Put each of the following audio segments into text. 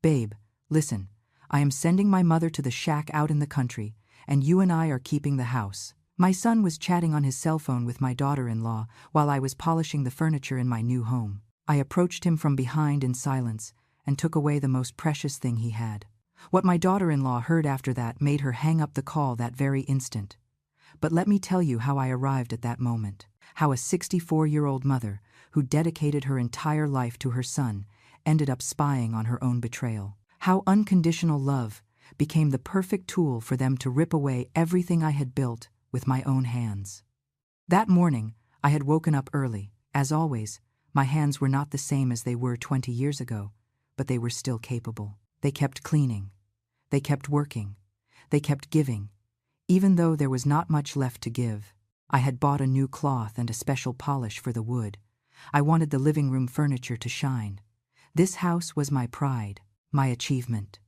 "Babe, listen. I am sending my mother to the shack out in the country, and you and I are keeping the house." My son was chatting on his cell phone with my daughter-in-law while I was polishing the furniture in my new home. I approached him from behind in silence and took away the most precious thing he had. What my daughter-in-law heard after that made her hang up the call that very instant. But let me tell you how I arrived at that moment. How a 64-year-old mother, who dedicated her entire life to her son, ended up spying on her own betrayal. How unconditional love became the perfect tool for them to rip away everything I had built with my own hands. That morning, I had woken up early. As always, my hands were not the same as they were 20 years ago, but they were still capable. They kept cleaning. They kept working. They kept giving. Even though there was not much left to give. I had bought a new cloth and a special polish for the wood. I wanted the living room furniture to shine. This house was my pride, my achievement.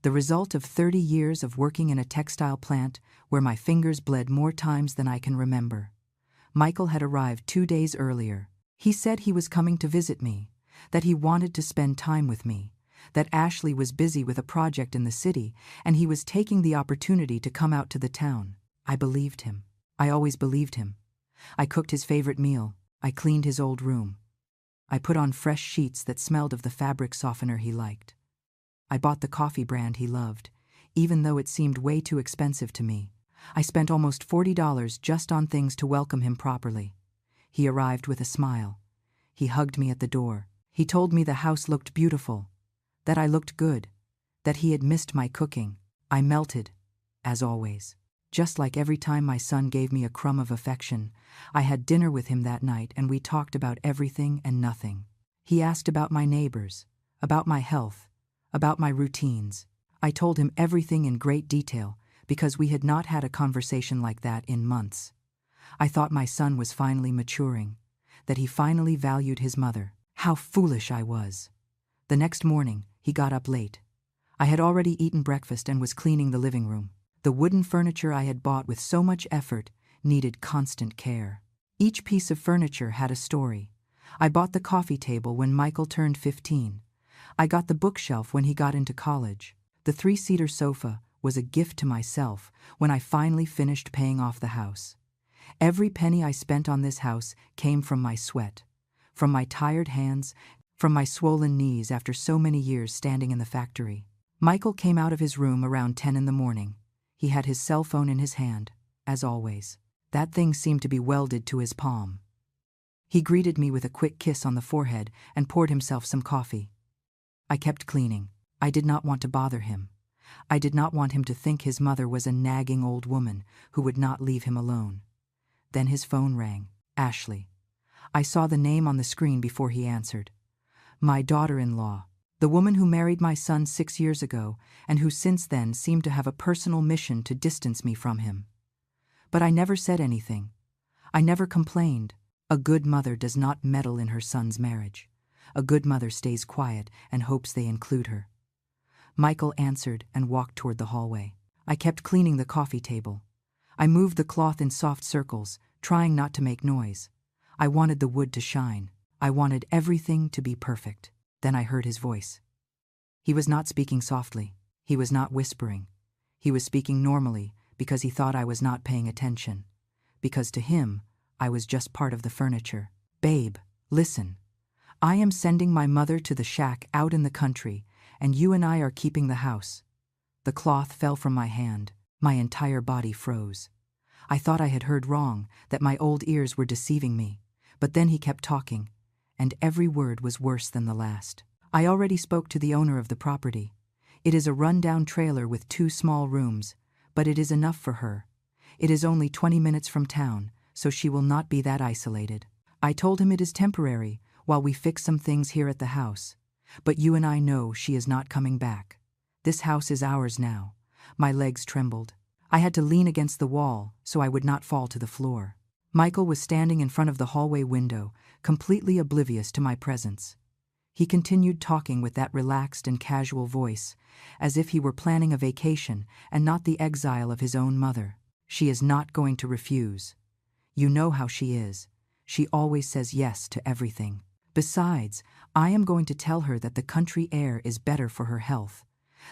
The result of 30 years of working in a textile plant where my fingers bled more times than I can remember. Michael had arrived 2 days earlier. He said he was coming to visit me, that he wanted to spend time with me, that Ashley was busy with a project in the city and he was taking the opportunity to come out to the town. I believed him. I always believed him. I cooked his favorite meal. I cleaned his old room. I put on fresh sheets that smelled of the fabric softener he liked. I bought the coffee brand he loved, even though it seemed way too expensive to me. I spent almost $40 just on things to welcome him properly. He arrived with a smile. He hugged me at the door. He told me the house looked beautiful, that I looked good, that he had missed my cooking. I melted, as always. Just like every time my son gave me a crumb of affection, I had dinner with him that night and we talked about everything and nothing. He asked about my neighbors, about my health, about my routines. I told him everything in great detail because we had not had a conversation like that in months. I thought my son was finally maturing, that he finally valued his mother. How foolish I was. The next morning, he got up late. I had already eaten breakfast and was cleaning the living room. The wooden furniture I had bought with so much effort needed constant care. Each piece of furniture had a story. I bought the coffee table when Michael turned 15. I got the bookshelf when he got into college. The 3-seater sofa was a gift to myself when I finally finished paying off the house. Every penny I spent on this house came from my sweat, from my tired hands, from my swollen knees after so many years standing in the factory. Michael came out of his room around 10 in the morning. He had his cell phone in his hand, as always. That thing seemed to be welded to his palm. He greeted me with a quick kiss on the forehead and poured himself some coffee. I kept cleaning. I did not want to bother him. I did not want him to think his mother was a nagging old woman who would not leave him alone. Then his phone rang. Ashley. I saw the name on the screen before he answered. My daughter-in-law. The woman who married my son 6 years ago and who since then seemed to have a personal mission to distance me from him. But I never said anything. I never complained. A good mother does not meddle in her son's marriage. A good mother stays quiet and hopes they include her. Michael answered and walked toward the hallway. I kept cleaning the coffee table. I moved the cloth in soft circles, trying not to make noise. I wanted the wood to shine. I wanted everything to be perfect. Then I heard his voice. He was not speaking softly. He was not whispering. He was speaking normally because he thought I was not paying attention. Because to him, I was just part of the furniture. Babe, listen. I am sending my mother to the shack out in the country, and you and I are keeping the house. The cloth fell from my hand. My entire body froze. I thought I had heard wrong, that my old ears were deceiving me. But then he kept talking, and every word was worse than the last. I already spoke to the owner of the property. It is a run-down trailer with 2 small rooms, but it is enough for her. It is only 20 minutes from town, so she will not be that isolated. I told him it is temporary, while we fix some things here at the house. But you and I know she is not coming back. This house is ours now. My legs trembled. I had to lean against the wall so I would not fall to the floor. Michael was standing in front of the hallway window, completely oblivious to my presence. He continued talking with that relaxed and casual voice, as if he were planning a vacation and not the exile of his own mother. She is not going to refuse. You know how she is. She always says yes to everything. Besides, I am going to tell her that the country air is better for her health,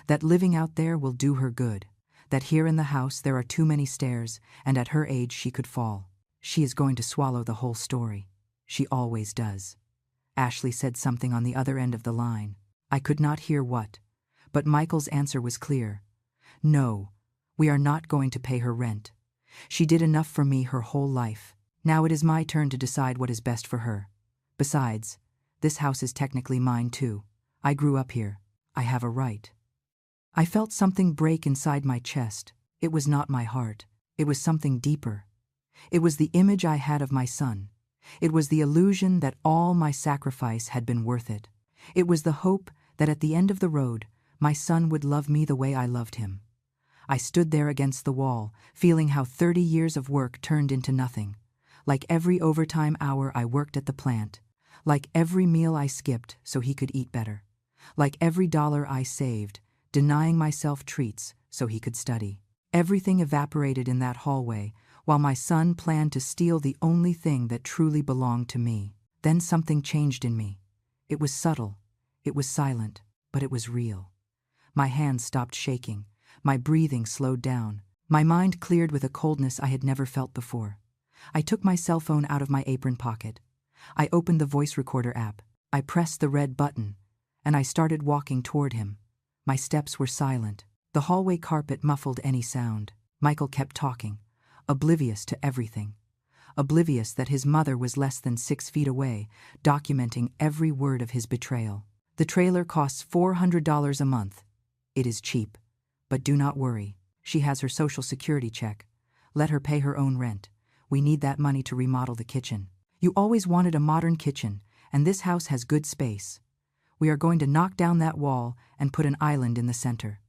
that living out there will do her good, that here in the house there are too many stairs, and at her age she could fall. She is going to swallow the whole story. She always does. Ashley said something on the other end of the line. I could not hear what, but Michael's answer was clear. No, we are not going to pay her rent. She did enough for me her whole life. Now it is my turn to decide what is best for her. Besides, this house is technically mine too. I grew up here. I have a right. I felt something break inside my chest. It was not my heart. It was something deeper. It was the image I had of my son. It was the illusion that all my sacrifice had been worth it. It was the hope that at the end of the road, my son would love me the way I loved him. I stood there against the wall, feeling how 30 years of work turned into nothing. Like every overtime hour I worked at the plant. Like every meal I skipped so he could eat better. Like every dollar I saved, denying myself treats so he could study. Everything evaporated in that hallway, while my son planned to steal the only thing that truly belonged to me. Then something changed in me. It was subtle, it was silent, but it was real. My hands stopped shaking, my breathing slowed down, my mind cleared with a coldness I had never felt before. I took my cell phone out of my apron pocket. I opened the voice recorder app, I pressed the red button, and I started walking toward him. My steps were silent. The hallway carpet muffled any sound. Michael kept talking, oblivious to everything. Oblivious that his mother was less than 6 feet away, documenting every word of his betrayal. The trailer costs $400 a month. It is cheap. But do not worry. She has her Social Security check. Let her pay her own rent. We need that money to remodel the kitchen. You always wanted a modern kitchen, and this house has good space. We are going to knock down that wall and put an island in the center.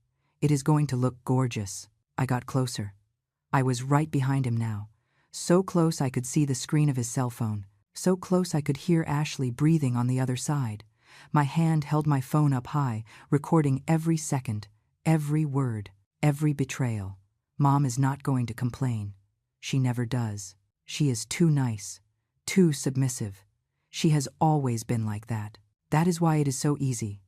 It is going to look gorgeous. I got closer. I was right behind him now. So close I could see the screen of his cell phone. So close I could hear Ashley breathing on the other side. My hand held my phone up high, recording every second, every word, every betrayal. Mom is not going to complain. She never does. She is too nice, too submissive. She has always been like that. That is why it is so easy.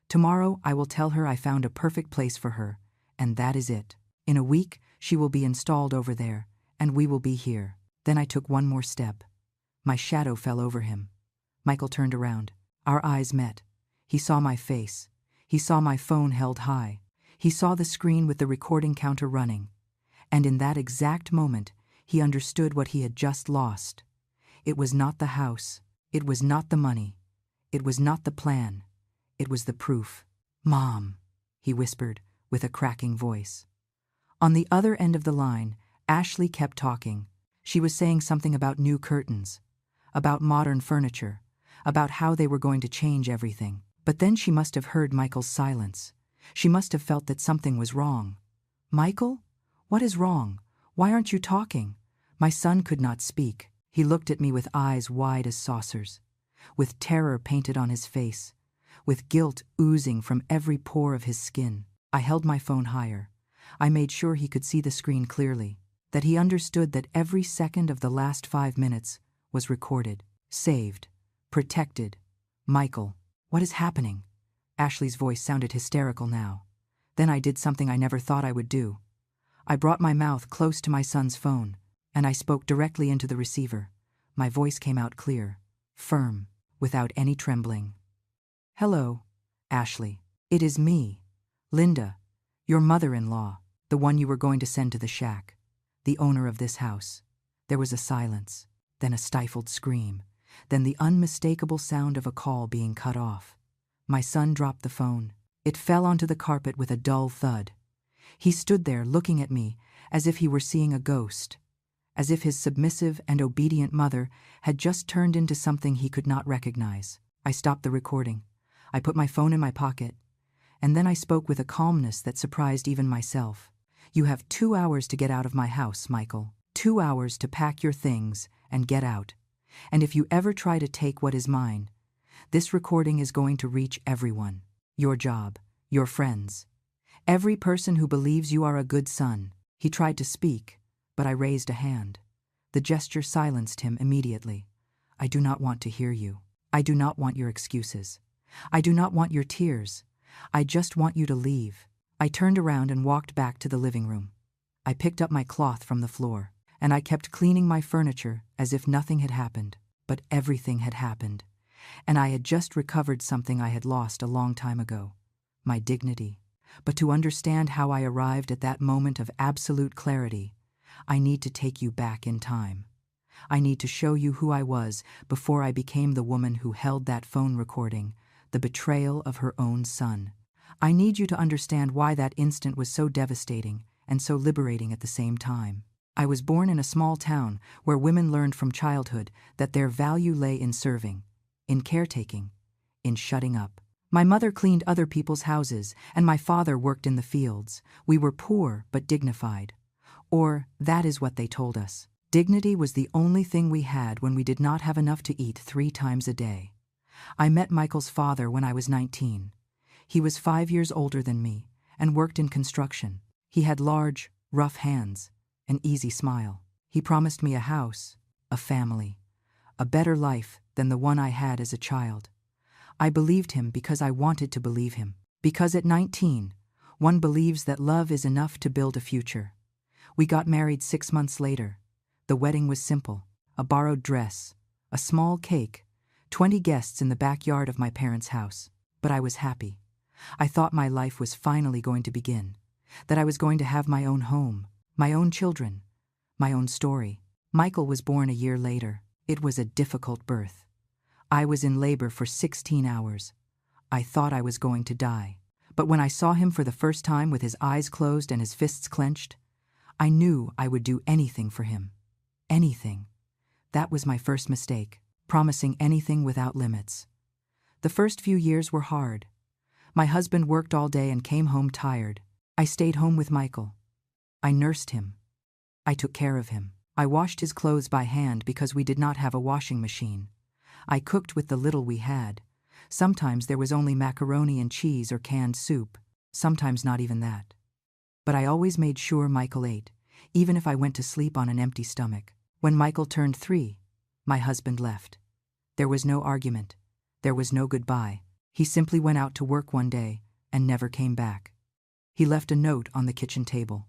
Tomorrow I will tell her I found a perfect place for her, and that is it. In a week, she will be installed over there, and we will be here. Then I took one more step. My shadow fell over him. Michael turned around. Our eyes met. He saw my face. He saw my phone held high. He saw the screen with the recording counter running. And in that exact moment, he understood what he had just lost. It was not the house. It was not the money. It was not the plan. It was the proof. Mom, he whispered with a cracking voice. On the other end of the line, Ashley kept talking. She was saying something about new curtains, about modern furniture, about how they were going to change everything. But then she must have heard Michael's silence. She must have felt that something was wrong. Michael? What is wrong? Why aren't you talking? My son could not speak. He looked at me with eyes wide as saucers, with terror painted on his face, with guilt oozing from every pore of his skin. I held my phone higher. I made sure he could see the screen clearly, that he understood that every second of the last 5 minutes was recorded, saved, protected. Michael, what is happening? Ashley's voice sounded hysterical now. Then I did something I never thought I would do. I brought my mouth close to my son's phone, and I spoke directly into the receiver. My voice came out clear, firm, without any trembling. Hello, Ashley. It is me, Linda, your mother-in-law, the one you were going to send to the shack, the owner of this house. There was a silence, then a stifled scream, then the unmistakable sound of a call being cut off. My son dropped the phone. It fell onto the carpet with a dull thud. He stood there looking at me as if he were seeing a ghost, as if his submissive and obedient mother had just turned into something he could not recognize. I stopped the recording. I put my phone in my pocket, and then I spoke with a calmness that surprised even myself. You have 2 hours to get out of my house, Michael. 2 hours to pack your things and get out. And if you ever try to take what is mine, this recording is going to reach everyone. Your job, your friends, every person who believes you are a good son. He tried to speak, but I raised a hand. The gesture silenced him immediately. I do not want to hear you. I do not want your excuses. I do not want your tears. I just want you to leave. I turned around and walked back to the living room. I picked up my cloth from the floor, and I kept cleaning my furniture as if nothing had happened. But everything had happened, and I had just recovered something I had lost a long time ago, my dignity. But to understand how I arrived at that moment of absolute clarity, I need to take you back in time. I need to show you who I was before I became the woman who held that phone recording, the betrayal of her own son. I need you to understand why that instant was so devastating and so liberating at the same time. I was born in a small town where women learned from childhood that their value lay in serving, in caretaking, in shutting up. My mother cleaned other people's houses, and my father worked in the fields. We were poor but dignified. Or, that is what they told us. Dignity was the only thing we had when we did not have enough to eat 3 times a day. I met Michael's father when I was 19. He was 5 years older than me and worked in construction. He had large, rough hands, an easy smile. He promised me a house, a family, a better life than the one I had as a child. I believed him because I wanted to believe him. Because at 19, one believes that love is enough to build a future. We got married 6 months later. The wedding was simple: a borrowed dress, a small cake, 20 guests in the backyard of my parents' house. But I was happy. I thought my life was finally going to begin, that I was going to have my own home, my own children, my own story. Michael was born a year later. It was a difficult birth. I was in labor for 16 hours. I thought I was going to die. But when I saw him for the first time with his eyes closed and his fists clenched, I knew I would do anything for him. Anything. That was my first mistake, promising anything without limits. The first few years were hard. My husband worked all day and came home tired. I stayed home with Michael. I nursed him. I took care of him. I washed his clothes by hand because we did not have a washing machine. I cooked with the little we had. Sometimes there was only macaroni and cheese or canned soup, sometimes not even that. But I always made sure Michael ate, even if I went to sleep on an empty stomach. When Michael turned 3, my husband left. There was no argument. There was no goodbye. He simply went out to work one day and never came back. He left a note on the kitchen table.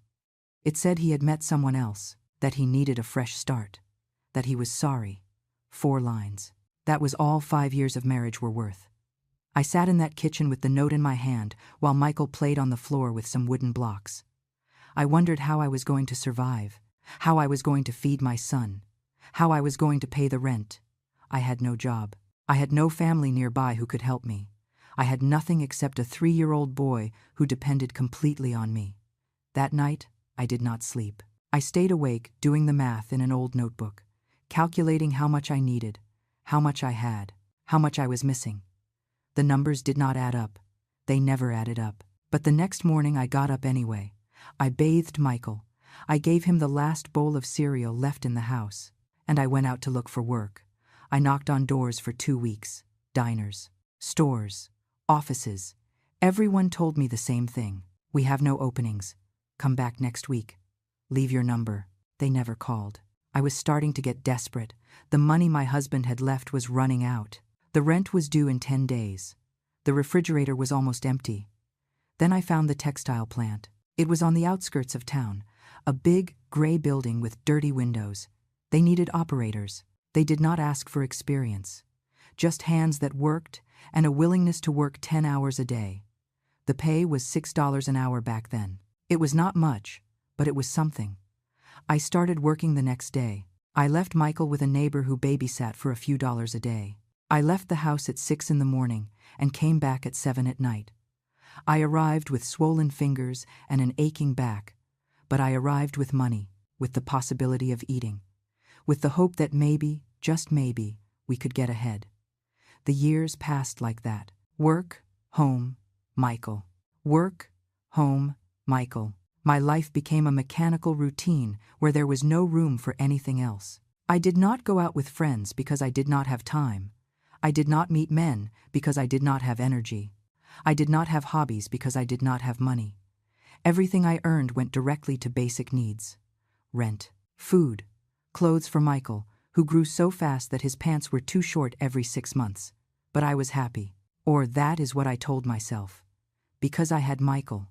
It said he had met someone else, that he needed a fresh start, that he was sorry. 4 lines. That was all 5 years of marriage were worth. I sat in that kitchen with the note in my hand while Michael played on the floor with some wooden blocks. I wondered how I was going to survive, how I was going to feed my son, how I was going to pay the rent. I had no job. I had no family nearby who could help me. I had nothing except a 3-year-old boy who depended completely on me. That night, I did not sleep. I stayed awake doing the math in an old notebook, calculating how much I needed, how much I had, how much I was missing. The numbers did not add up. They never added up. But the next morning I got up anyway. I bathed Michael. I gave him the last bowl of cereal left in the house. And I went out to look for work. I knocked on doors for 2 weeks. Diners, stores, offices. Everyone told me the same thing. We have no openings. Come back next week. Leave your number. They never called. I was starting to get desperate. The money my husband had left was running out. The rent was due in 10 days. The refrigerator was almost empty. Then I found the textile plant. It was on the outskirts of town, a big, gray building with dirty windows. They needed operators. They did not ask for experience. Just hands that worked and a willingness to work 10 hours a day. The pay was $6 an hour back then. It was not much, but it was something. I started working the next day. I left Michael with a neighbor who babysat for a few dollars a day. I left the house at 6 in the morning and came back at 7 at night. I arrived with swollen fingers and an aching back, but I arrived with money, with the possibility of eating, with the hope that maybe, just maybe, we could get ahead. The years passed like that. Work, home, Michael. Work, home, Michael. My life became a mechanical routine where there was no room for anything else. I did not go out with friends because I did not have time. I did not meet men because I did not have energy. I did not have hobbies because I did not have money. Everything I earned went directly to basic needs: rent, food, clothes for Michael, who grew so fast that his pants were too short every 6 months. But I was happy. Or that is what I told myself. Because I had Michael.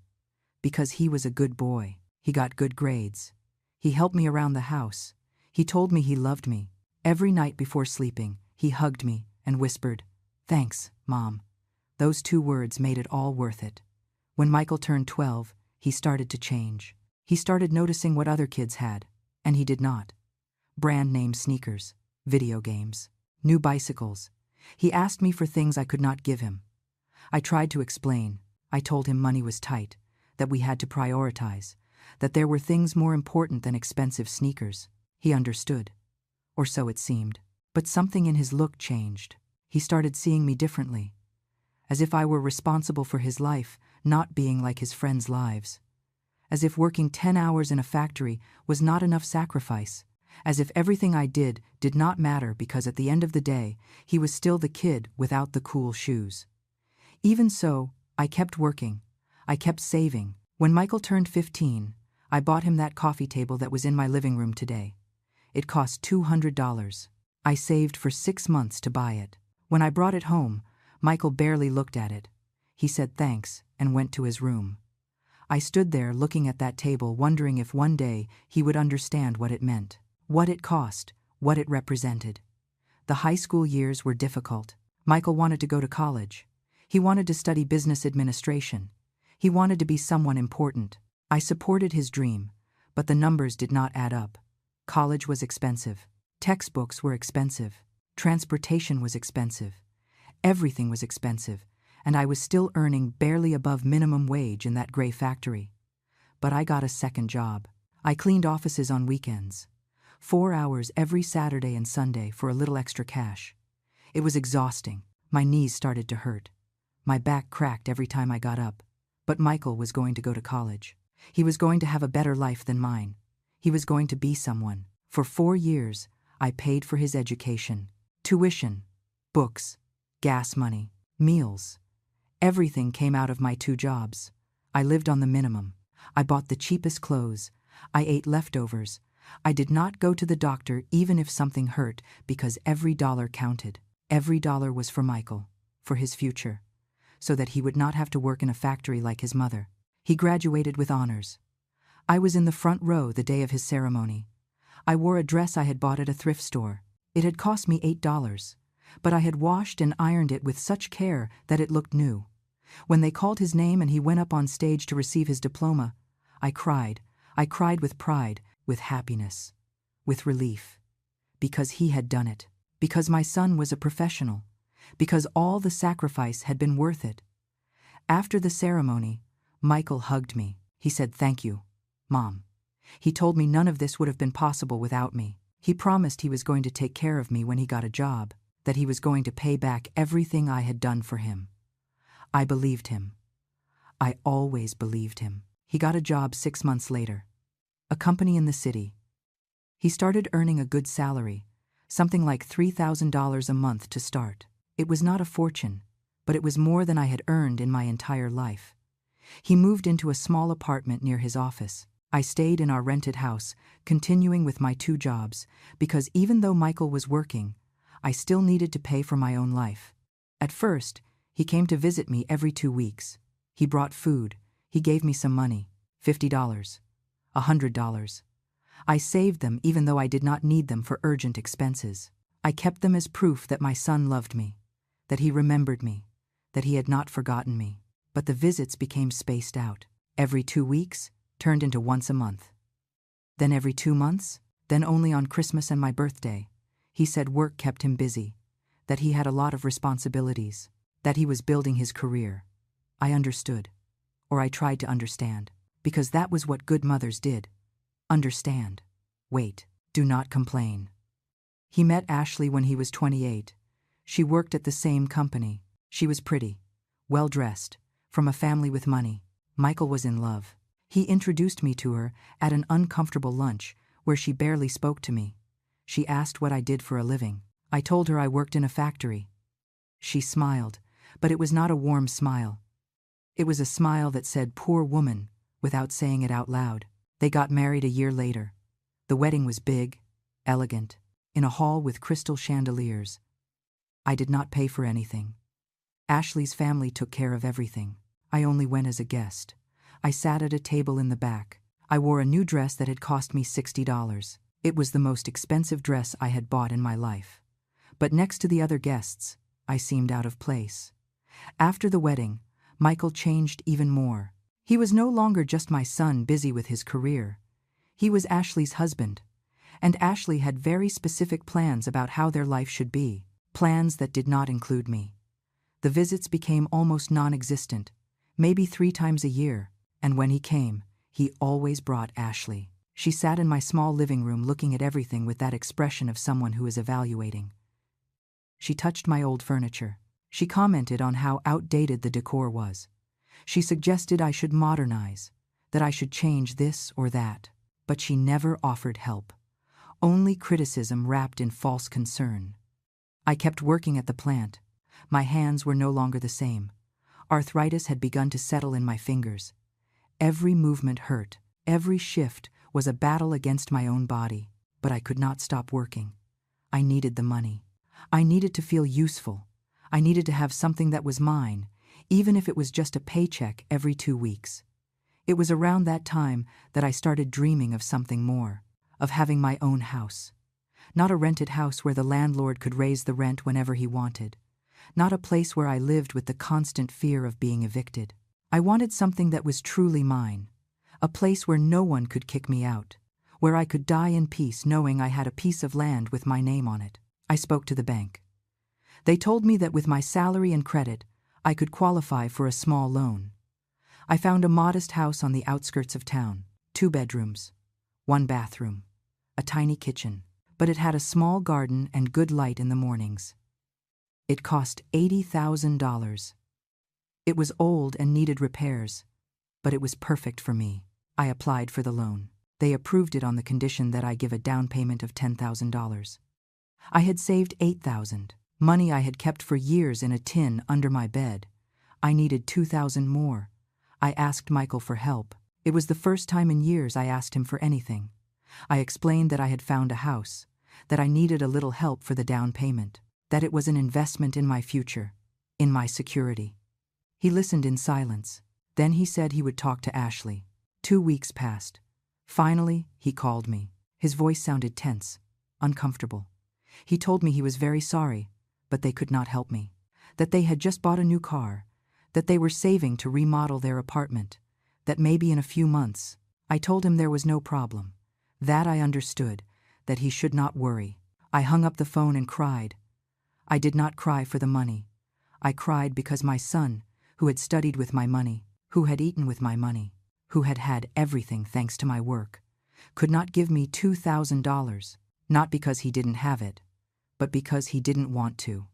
Because he was a good boy. He got good grades. He helped me around the house. He told me he loved me. Every night before sleeping, he hugged me and whispered, "Thanks, Mom." Those 2 words made it all worth it. When Michael turned 12, he started to change. He started noticing what other kids had, and he did not. Brand name sneakers, video games, new bicycles. He asked me for things I could not give him. I tried to explain. I told him money was tight, that we had to prioritize, that there were things more important than expensive sneakers. He understood. Or so it seemed. But something in his look changed. He started seeing me differently. As if I were responsible for his life, not being like his friends' lives. As if working 10 hours in a factory was not enough sacrifice. As if everything I did not matter because at the end of the day, he was still the kid without the cool shoes. Even so, I kept working. I kept saving. When Michael turned 15, I bought him that coffee table that was in my living room today. It cost $200. I saved for 6 months to buy it. When I brought it home, Michael barely looked at it. He said thanks and went to his room. I stood there looking at that table, wondering if one day he would understand what it meant. What it cost, what it represented. The high school years were difficult. Michael wanted to go to college. He wanted to study business administration. He wanted to be someone important. I supported his dream, but the numbers did not add up. College was expensive. Textbooks were expensive. Transportation was expensive. Everything was expensive, and I was still earning barely above minimum wage in that gray factory. But I got a second job. I cleaned offices on weekends. 4 hours every Saturday and Sunday for a little extra cash. It was exhausting. My knees started to hurt. My back cracked every time I got up. But Michael was going to go to college. He was going to have a better life than mine. He was going to be someone. For 4 years, I paid for his education. Tuition, books, gas money, meals. Everything came out of my 2 jobs. I lived on the minimum. I bought the cheapest clothes. I ate leftovers. I did not go to the doctor even if something hurt because every dollar counted. Every dollar was for Michael, for his future, so that he would not have to work in a factory like his mother. He graduated with honors. I was in the front row the day of his ceremony. I wore a dress I had bought at a thrift store. It had cost me $8, but I had washed and ironed it with such care that it looked new. When they called his name and he went up on stage to receive his diploma, I cried. I cried with pride, with happiness, with relief. Because he had done it. Because my son was a professional. Because all the sacrifice had been worth it. After the ceremony, Michael hugged me. He said, "Thank you, Mom." He told me none of this would have been possible without me. He promised he was going to take care of me when he got a job, that he was going to pay back everything I had done for him. I believed him. I always believed him. He got a job 6 months later. A company in the city. He started earning a good salary, something like $3,000 a month to start. It was not a fortune, but it was more than I had earned in my entire life. He moved into a small apartment near his office. I stayed in our rented house, continuing with my 2 jobs, because even though Michael was working, I still needed to pay for my own life. At first, he came to visit me every 2 weeks. He brought food. He gave me some money, $50, $100. I saved them even though I did not need them for urgent expenses. I kept them as proof that my son loved me, that he remembered me, that he had not forgotten me. But the visits became spaced out. Every 2 weeks turned into once a month. Then every 2 months, then only on Christmas and my birthday. He said work kept him busy, that he had a lot of responsibilities, that he was building his career. I understood, or I tried to understand, because that was what good mothers did. Understand. Wait. Do not complain. He met Ashley when he was 28. She worked at the same company. She was pretty, well-dressed, from a family with money. Michael was in love. He introduced me to her at an uncomfortable lunch where she barely spoke to me. She asked what I did for a living. I told her I worked in a factory. She smiled, but it was not a warm smile. It was a smile that said, "Poor woman," without saying it out loud. They got married a year later. The wedding was big, elegant. in a hall with crystal chandeliers. I did not pay for anything. Ashley's family took care of everything. I only went as a guest. I sat at a table in the back. I wore a new dress that had cost me $60. It was the most expensive dress I had bought in my life. But next to the other guests, I seemed out of place. After the wedding, Michael changed even more. He was no longer just my son busy with his career. He was Ashley's husband. And Ashley had very specific plans about how their life should be, plans that did not include me. The visits became almost non-existent, maybe 3 times a year, and when he came, he always brought Ashley. She sat in my small living room looking at everything with that expression of someone who is evaluating. She touched my old furniture. She commented on how outdated the decor was. She suggested I should modernize, that I should change this or that, but she never offered help. Only criticism wrapped in false concern. I kept working at the plant. My hands were no longer the same. Arthritis had begun to settle in my fingers. Every movement hurt. Every shift was a battle against my own body, but I could not stop working. I needed the money. I needed to feel useful. I needed to have something that was mine, even if it was just a paycheck every 2 weeks. It was around that time that I started dreaming of something more, of having my own house. Not a rented house where the landlord could raise the rent whenever he wanted. Not a place where I lived with the constant fear of being evicted. I wanted something that was truly mine. A place where no one could kick me out, where I could die in peace knowing I had a piece of land with my name on it. I spoke to the bank. They told me that with my salary and credit, I could qualify for a small loan. I found a modest house on the outskirts of town, 2 bedrooms, 1 bathroom, a tiny kitchen, but it had a small garden and good light in the mornings. It cost $80,000. It was old and needed repairs, but it was perfect for me. I applied for the loan. They approved it on the condition that I give a down payment of $10,000. I had saved $8,000, money I had kept for years in a tin under my bed. I needed $2,000 more. I asked Michael for help. It was the first time in years I asked him for anything. I explained that I had found a house, that I needed a little help for the down payment, that it was an investment in my future, in my security. He listened in silence. Then he said he would talk to Ashley. 2 weeks passed. Finally, he called me. His voice sounded tense, uncomfortable. He told me he was very sorry, but they could not help me. That they had just bought a new car, that they were saving to remodel their apartment, that maybe in a few months. I told him there was no problem. That I understood, that he should not worry. I hung up the phone and cried. I did not cry for the money. I cried because my son, who had studied with my money, who had eaten with my money, who had had everything thanks to my work, could not give me $2,000, not because he didn't have it, but because he didn't want to.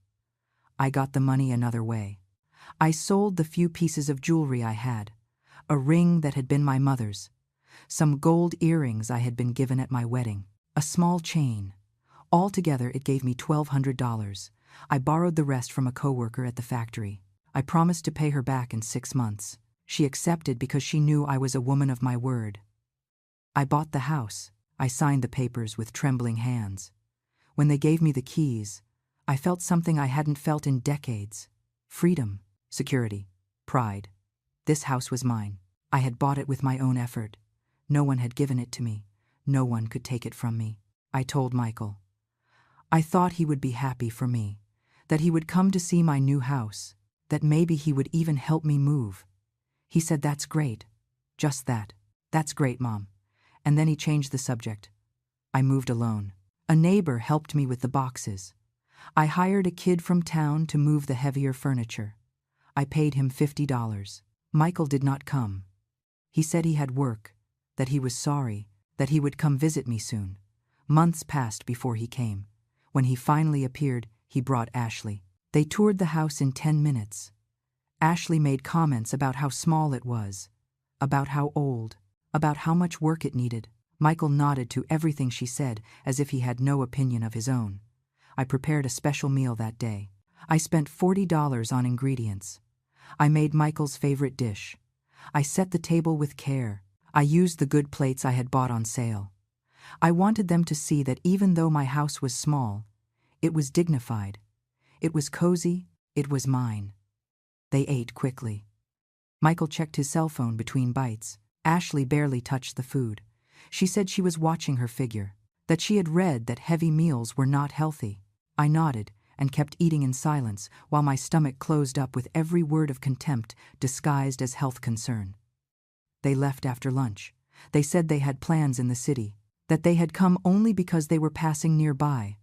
I got the money another way. I sold the few pieces of jewelry I had, a ring that had been my mother's, some gold earrings I had been given at my wedding, a small chain. Altogether, it gave me $1,200. I borrowed the rest from a coworker at the factory. I promised to pay her back in 6 months. She accepted because she knew I was a woman of my word. I bought the house. I signed the papers with trembling hands. When they gave me the keys, I felt something I hadn't felt in decades. Freedom, security, pride. This house was mine. I had bought it with my own effort. No one had given it to me. No one could take it from me. I told Michael. I thought he would be happy for me, that he would come to see my new house, that maybe he would even help me move. He said, "That's great." Just that. "That's great, Mom." And then he changed the subject. I moved alone. A neighbor helped me with the boxes. I hired a kid from town to move the heavier furniture. I paid him $50. Michael did not come. He said he had work, that he was sorry, that he would come visit me soon. Months passed before he came. When he finally appeared, he brought Ashley. They toured the house in 10 minutes. Ashley made comments about how small it was, about how old, about how much work it needed. Michael nodded to everything she said as if he had no opinion of his own. I prepared a special meal that day. I spent $40 on ingredients. I made Michael's favorite dish. I set the table with care. I used the good plates I had bought on sale. I wanted them to see that even though my house was small, it was dignified. It was cozy. It was mine. They ate quickly. Michael checked his cell phone between bites. Ashley barely touched the food. She said she was watching her figure, that she had read that heavy meals were not healthy. I nodded and kept eating in silence while my stomach closed up with every word of contempt disguised as health concern. They left after lunch. They said they had plans in the city, that they had come only because they were passing nearby.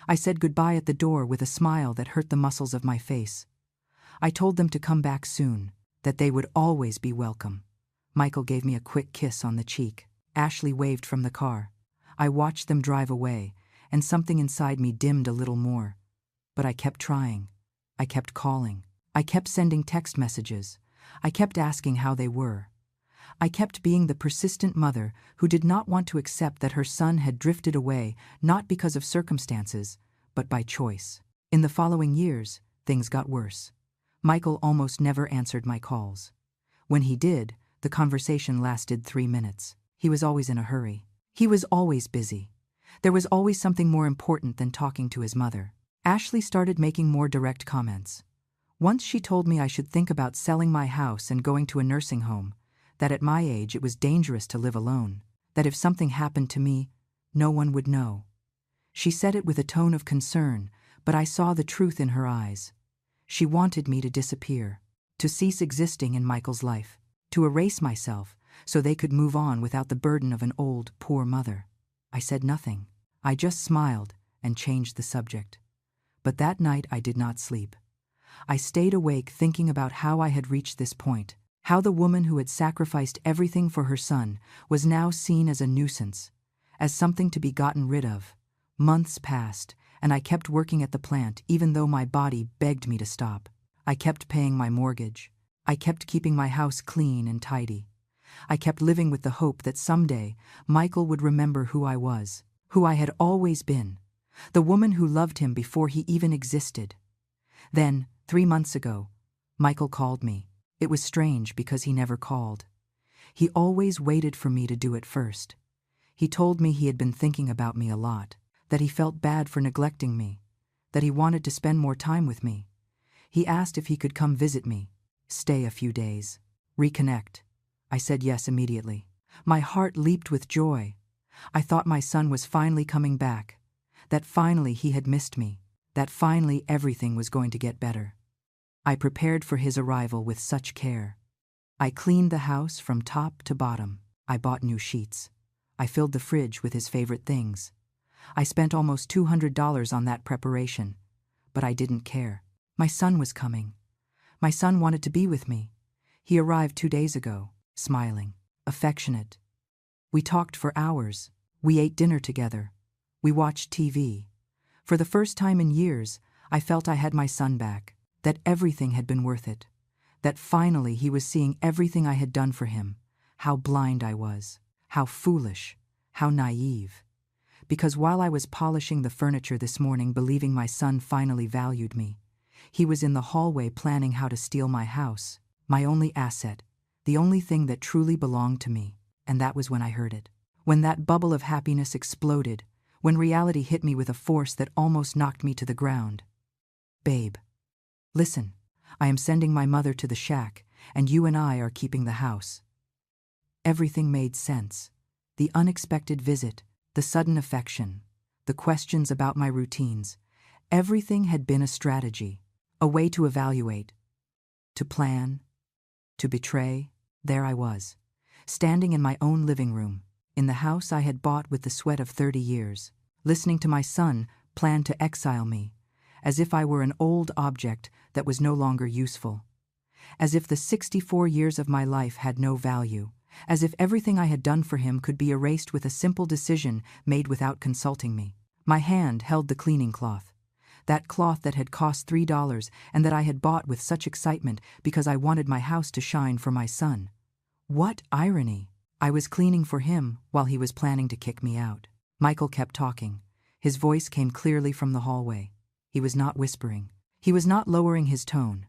I said goodbye at the door with a smile that hurt the muscles of my face. I told them to come back soon, that they would always be welcome. Michael gave me a quick kiss on the cheek. Ashley waved from the car. I watched them drive away, and something inside me dimmed a little more. But I kept trying. I kept calling. I kept sending text messages. I kept asking how they were. I kept being the persistent mother who did not want to accept that her son had drifted away, not because of circumstances, but by choice. In the following years, things got worse. Michael almost never answered my calls. When he did, the conversation lasted 3 minutes. He was always in a hurry. He was always busy. There was always something more important than talking to his mother. Ashley started making more direct comments. Once she told me I should think about selling my house and going to a nursing home, that at my age it was dangerous to live alone, that if something happened to me, no one would know. She said it with a tone of concern, but I saw the truth in her eyes. She wanted me to disappear, to cease existing in Michael's life, to erase myself so they could move on without the burden of an old, poor mother. I said nothing. I just smiled and changed the subject. But that night I did not sleep. I stayed awake thinking about how I had reached this point, how the woman who had sacrificed everything for her son was now seen as a nuisance, as something to be gotten rid of. Months passed, and I kept working at the plant even though my body begged me to stop. I kept paying my mortgage. I kept keeping my house clean and tidy. I kept living with the hope that someday Michael would remember who I was, who I had always been, the woman who loved him before he even existed. Then, 3 months ago, Michael called me. It was strange because he never called. He always waited for me to do it first. He told me he had been thinking about me a lot, that he felt bad for neglecting me, that he wanted to spend more time with me. He asked if he could come visit me, stay a few days, reconnect. I said yes immediately. My heart leaped with joy. I thought my son was finally coming back, that finally he had missed me, that finally everything was going to get better. I prepared for his arrival with such care. I cleaned the house from top to bottom. I bought new sheets. I filled the fridge with his favorite things. I spent almost $200 on that preparation, but I didn't care. My son was coming. My son wanted to be with me. He arrived 2 days ago, smiling, affectionate. We talked for hours. We ate dinner together. We watched TV. For the first time in years, I felt I had my son back, that everything had been worth it, that finally he was seeing everything I had done for him, how blind I was, how foolish, how naive. Because while I was polishing the furniture this morning believing my son finally valued me, he was in the hallway planning how to steal my house, my only asset, the only thing that truly belonged to me, and that was when I heard it. When that bubble of happiness exploded, when reality hit me with a force that almost knocked me to the ground. Babe, listen, I am sending my mother to the shack, and you and I are keeping the house. Everything made sense. The unexpected visit, the sudden affection, the questions about my routines. Everything had been a strategy, a way to evaluate, to plan, to betray. There I was, standing in my own living room, in the house I had bought with the sweat of 30 years, listening to my son plan to exile me, as if I were an old object that was no longer useful, as if the 64 years of my life had no value, as if everything I had done for him could be erased with a simple decision made without consulting me. My hand held the cleaning cloth, that cloth that had cost $3 and that I had bought with such excitement because I wanted my house to shine for my son. What irony! I was cleaning for him while he was planning to kick me out. Michael kept talking. His voice came clearly from the hallway. He was not whispering. He was not lowering his tone.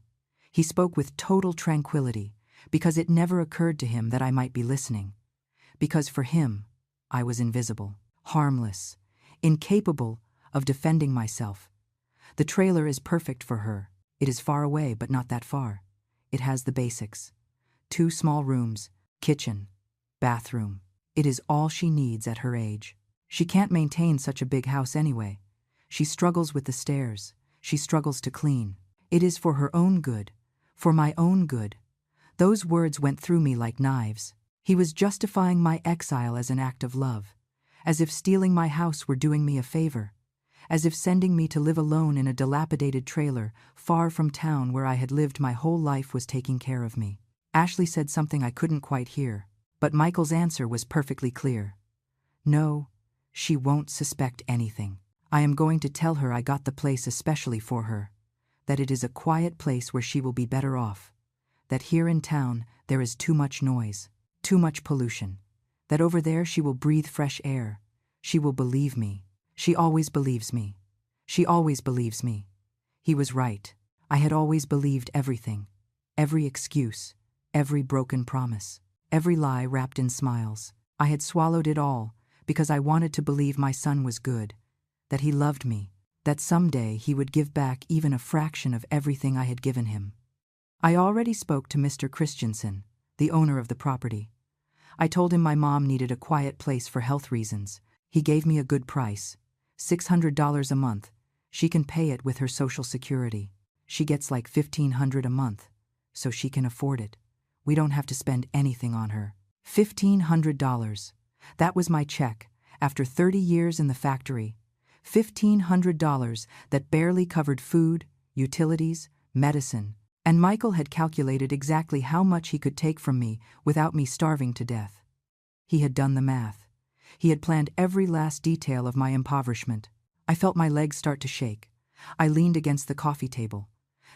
He spoke with total tranquility, because it never occurred to him that I might be listening. Because for him, I was invisible. harmless, incapable of defending myself. The trailer is perfect for her. It is far away, but not that far. It has the basics. 2 small rooms, kitchen, bathroom. It is all she needs at her age. She can't maintain such a big house anyway. She struggles with the stairs. She struggles to clean. It is for her own good, for my own good. Those words went through me like knives. He was justifying my exile as an act of love, as if stealing my house were doing me a favor, as if sending me to live alone in a dilapidated trailer far from town where I had lived my whole life was taking care of me. Ashley said something I couldn't quite hear, but Michael's answer was perfectly clear. No, she won't suspect anything. I am going to tell her I got the place especially for her, that it is a quiet place where she will be better off, that here in town there is too much noise, too much pollution, that over there she will breathe fresh air. She will believe me. She always believes me. She always believes me. He was right. I had always believed everything, every excuse, every broken promise, every lie wrapped in smiles. I had swallowed it all because I wanted to believe my son was good, that he loved me, that someday he would give back even a fraction of everything I had given him. I already spoke to Mr. Christensen, the owner of the property. I told him my mom needed a quiet place for health reasons. He gave me a good price, $600 a month. She can pay it with her Social Security. She gets like $1,500 a month, so she can afford it. We don't have to spend anything on her. $1,500. That was my check, after 30 years in the factory. $1,500 that barely covered food, utilities, medicine, and Michael had calculated exactly how much he could take from me without me starving to death. He had done the math. He had planned every last detail of my impoverishment. I felt my legs start to shake. I leaned against the coffee table.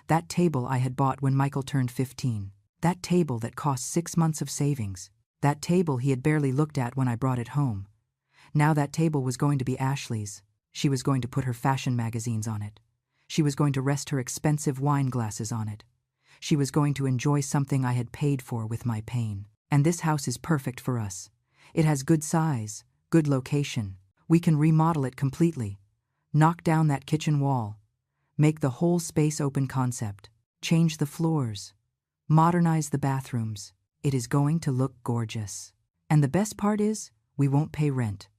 That table I had bought when Michael turned 15. That table that cost 6 months of savings. That table he had barely looked at when I brought it home. Now that table was going to be Ashley's. She was going to put her fashion magazines on it. She was going to rest her expensive wine glasses on it. She was going to enjoy something I had paid for with my pain. And this house is perfect for us. It has good size, good location. We can remodel it completely. Knock down that kitchen wall. Make the whole space open concept. Change the floors. Modernize the bathrooms. It is going to look gorgeous. And the best part is, we won't pay rent.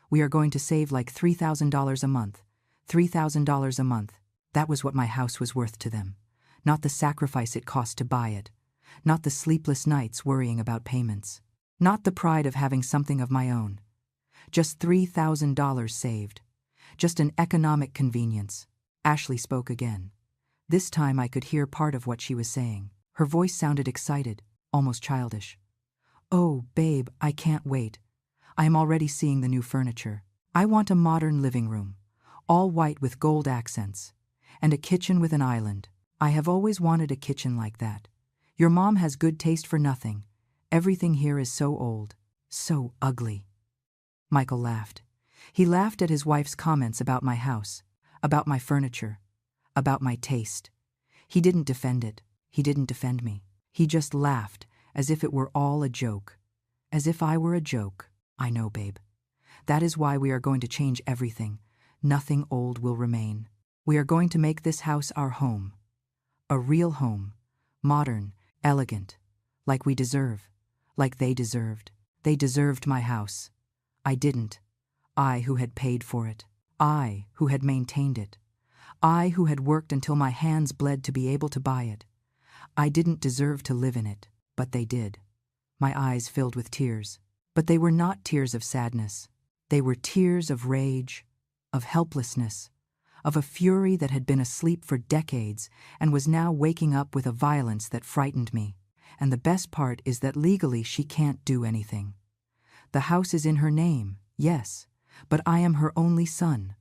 We are going to save like $3,000 a month. $3,000 a month. That was what my house was worth to them. Not the sacrifice it cost to buy it. Not the sleepless nights worrying about payments. Not the pride of having something of my own. Just $3,000 saved. Just an economic convenience. Ashley spoke again. This time I could hear part of what she was saying. Her voice sounded excited, almost childish. Oh, babe, I can't wait. I am already seeing the new furniture. I want a modern living room, all white with gold accents, and a kitchen with an island. I have always wanted a kitchen like that. Your mom has good taste for nothing. Everything here is so old, so ugly. Michael laughed. He laughed at his wife's comments about my house, about my furniture, about my taste. He didn't defend it. He didn't defend me. He just laughed, as if it were all a joke. As if I were a joke. I know, babe. That is why we are going to change everything. Nothing old will remain. We are going to make this house our home. A real home. Modern, elegant. Like we deserve. Like they deserved. They deserved my house. I didn't. I who had paid for it. I who had maintained it. I who had worked until my hands bled to be able to buy it. I didn't deserve to live in it, but they did. My eyes filled with tears. But they were not tears of sadness. They were tears of rage, of helplessness, of a fury that had been asleep for decades and was now waking up with a violence that frightened me. And the best part is that legally she can't do anything. The house is in her name, yes, but I am her only son.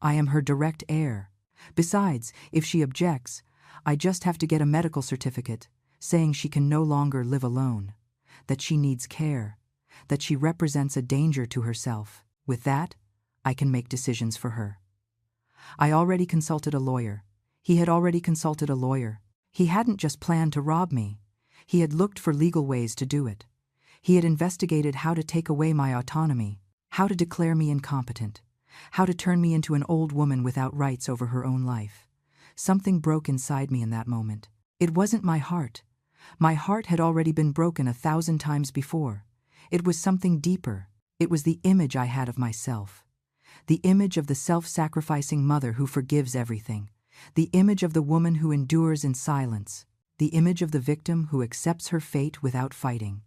I am her direct heir. Besides, if she objects, I just have to get a medical certificate saying she can no longer live alone, that she needs care, that she represents a danger to herself. With that, I can make decisions for her. I already consulted a lawyer. He had already consulted a lawyer. He hadn't just planned to rob me. He had looked for legal ways to do it. He had investigated how to take away my autonomy, how to declare me incompetent, how to turn me into an old woman without rights over her own life. Something broke inside me in that moment. It wasn't my heart. My heart had already been broken 1,000 times before. It was something deeper. It was the image I had of myself. The image of the self-sacrificing mother who forgives everything. The image of the woman who endures in silence. The image of the victim who accepts her fate without fighting.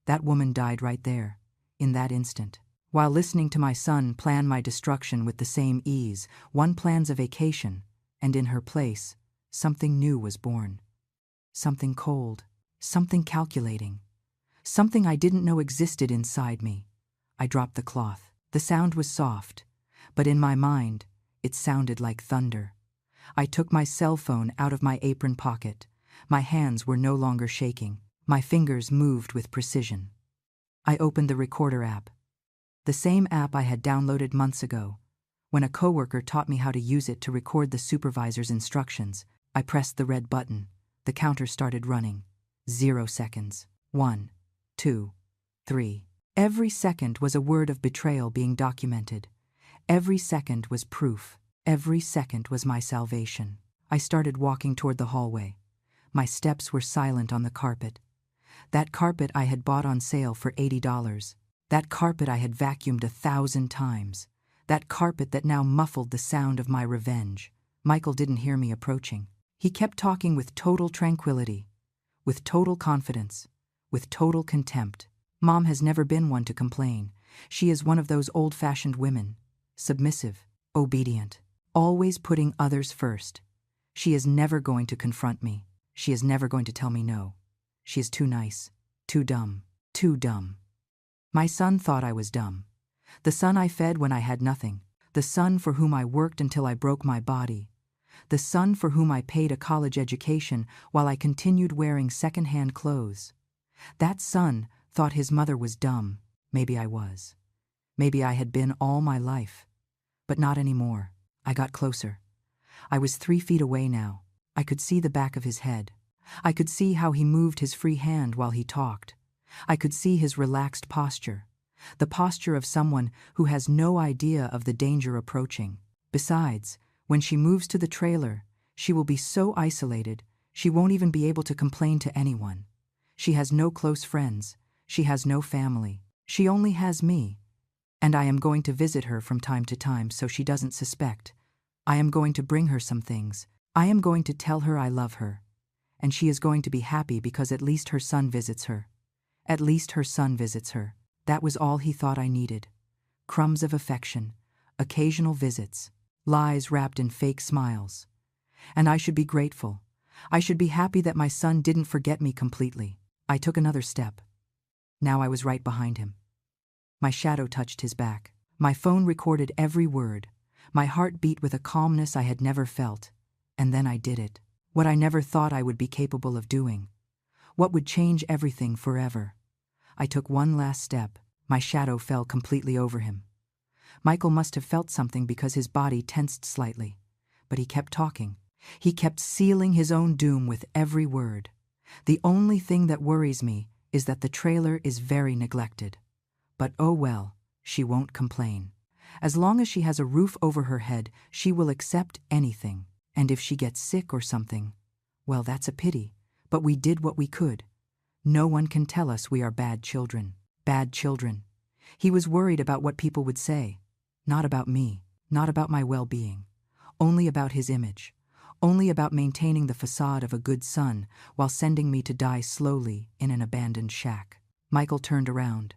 That woman died right there, in that instant. While listening to my son plan my destruction with the same ease, one plans a vacation, and in her place, something new was born. Something cold, something calculating, something I didn't know existed inside me. I dropped the cloth. The sound was soft, but in my mind, it sounded like thunder. I took my cell phone out of my apron pocket. My hands were no longer shaking. My fingers moved with precision. I opened the recorder app. The same app I had downloaded months ago. When a coworker taught me how to use it to record the supervisor's instructions, I pressed the red button. The counter started running. 0 seconds. 1, 2, 3. Every second was a word of betrayal being documented. Every second was proof. Every second was my salvation. I started walking toward the hallway. My steps were silent on the carpet. That carpet I had bought on sale for $80. That carpet I had vacuumed 1,000 times. That carpet that now muffled the sound of my revenge. Michael didn't hear me approaching. He kept talking with total tranquility, with total confidence, with total contempt. Mom has never been one to complain. She is one of those old-fashioned women, submissive, obedient, always putting others first. She is never going to confront me. She is never going to tell me no. She is too nice, too dumb, too dumb. My son thought I was dumb. The son I fed when I had nothing. The son for whom I worked until I broke my body. The son for whom I paid a college education while I continued wearing second-hand clothes. That son thought his mother was dumb. Maybe I was. Maybe I had been all my life. But not anymore. I got closer. I was 3 feet away now. I could see the back of his head. I could see how he moved his free hand while he talked. I could see his relaxed posture. The posture of someone who has no idea of the danger approaching. Besides, when she moves to the trailer, she will be so isolated, she won't even be able to complain to anyone. She has no close friends. She has no family. She only has me. And I am going to visit her from time to time so she doesn't suspect. I am going to bring her some things. I am going to tell her I love her. And she is going to be happy because at least her son visits her. At least her son visits her. That was all he thought I needed. Crumbs of affection, occasional visits, lies wrapped in fake smiles. And I should be grateful. I should be happy that my son didn't forget me completely. I took another step. Now I was right behind him. My shadow touched his back. My phone recorded every word. My heart beat with a calmness I had never felt. And then I did it. What I never thought I would be capable of doing. What would change everything forever. I took one last step. My shadow fell completely over him. Michael must have felt something because his body tensed slightly. But he kept talking. He kept sealing his own doom with every word. The only thing that worries me is that the trailer is very neglected. But oh well, she won't complain. As long as she has a roof over her head, she will accept anything. And if she gets sick or something, well, that's a pity. But we did what we could. No one can tell us we are bad children. Bad children. He was worried about what people would say. Not about me. Not about my well-being. Only about his image. Only about maintaining the facade of a good son while sending me to die slowly in an abandoned shack. Michael turned around.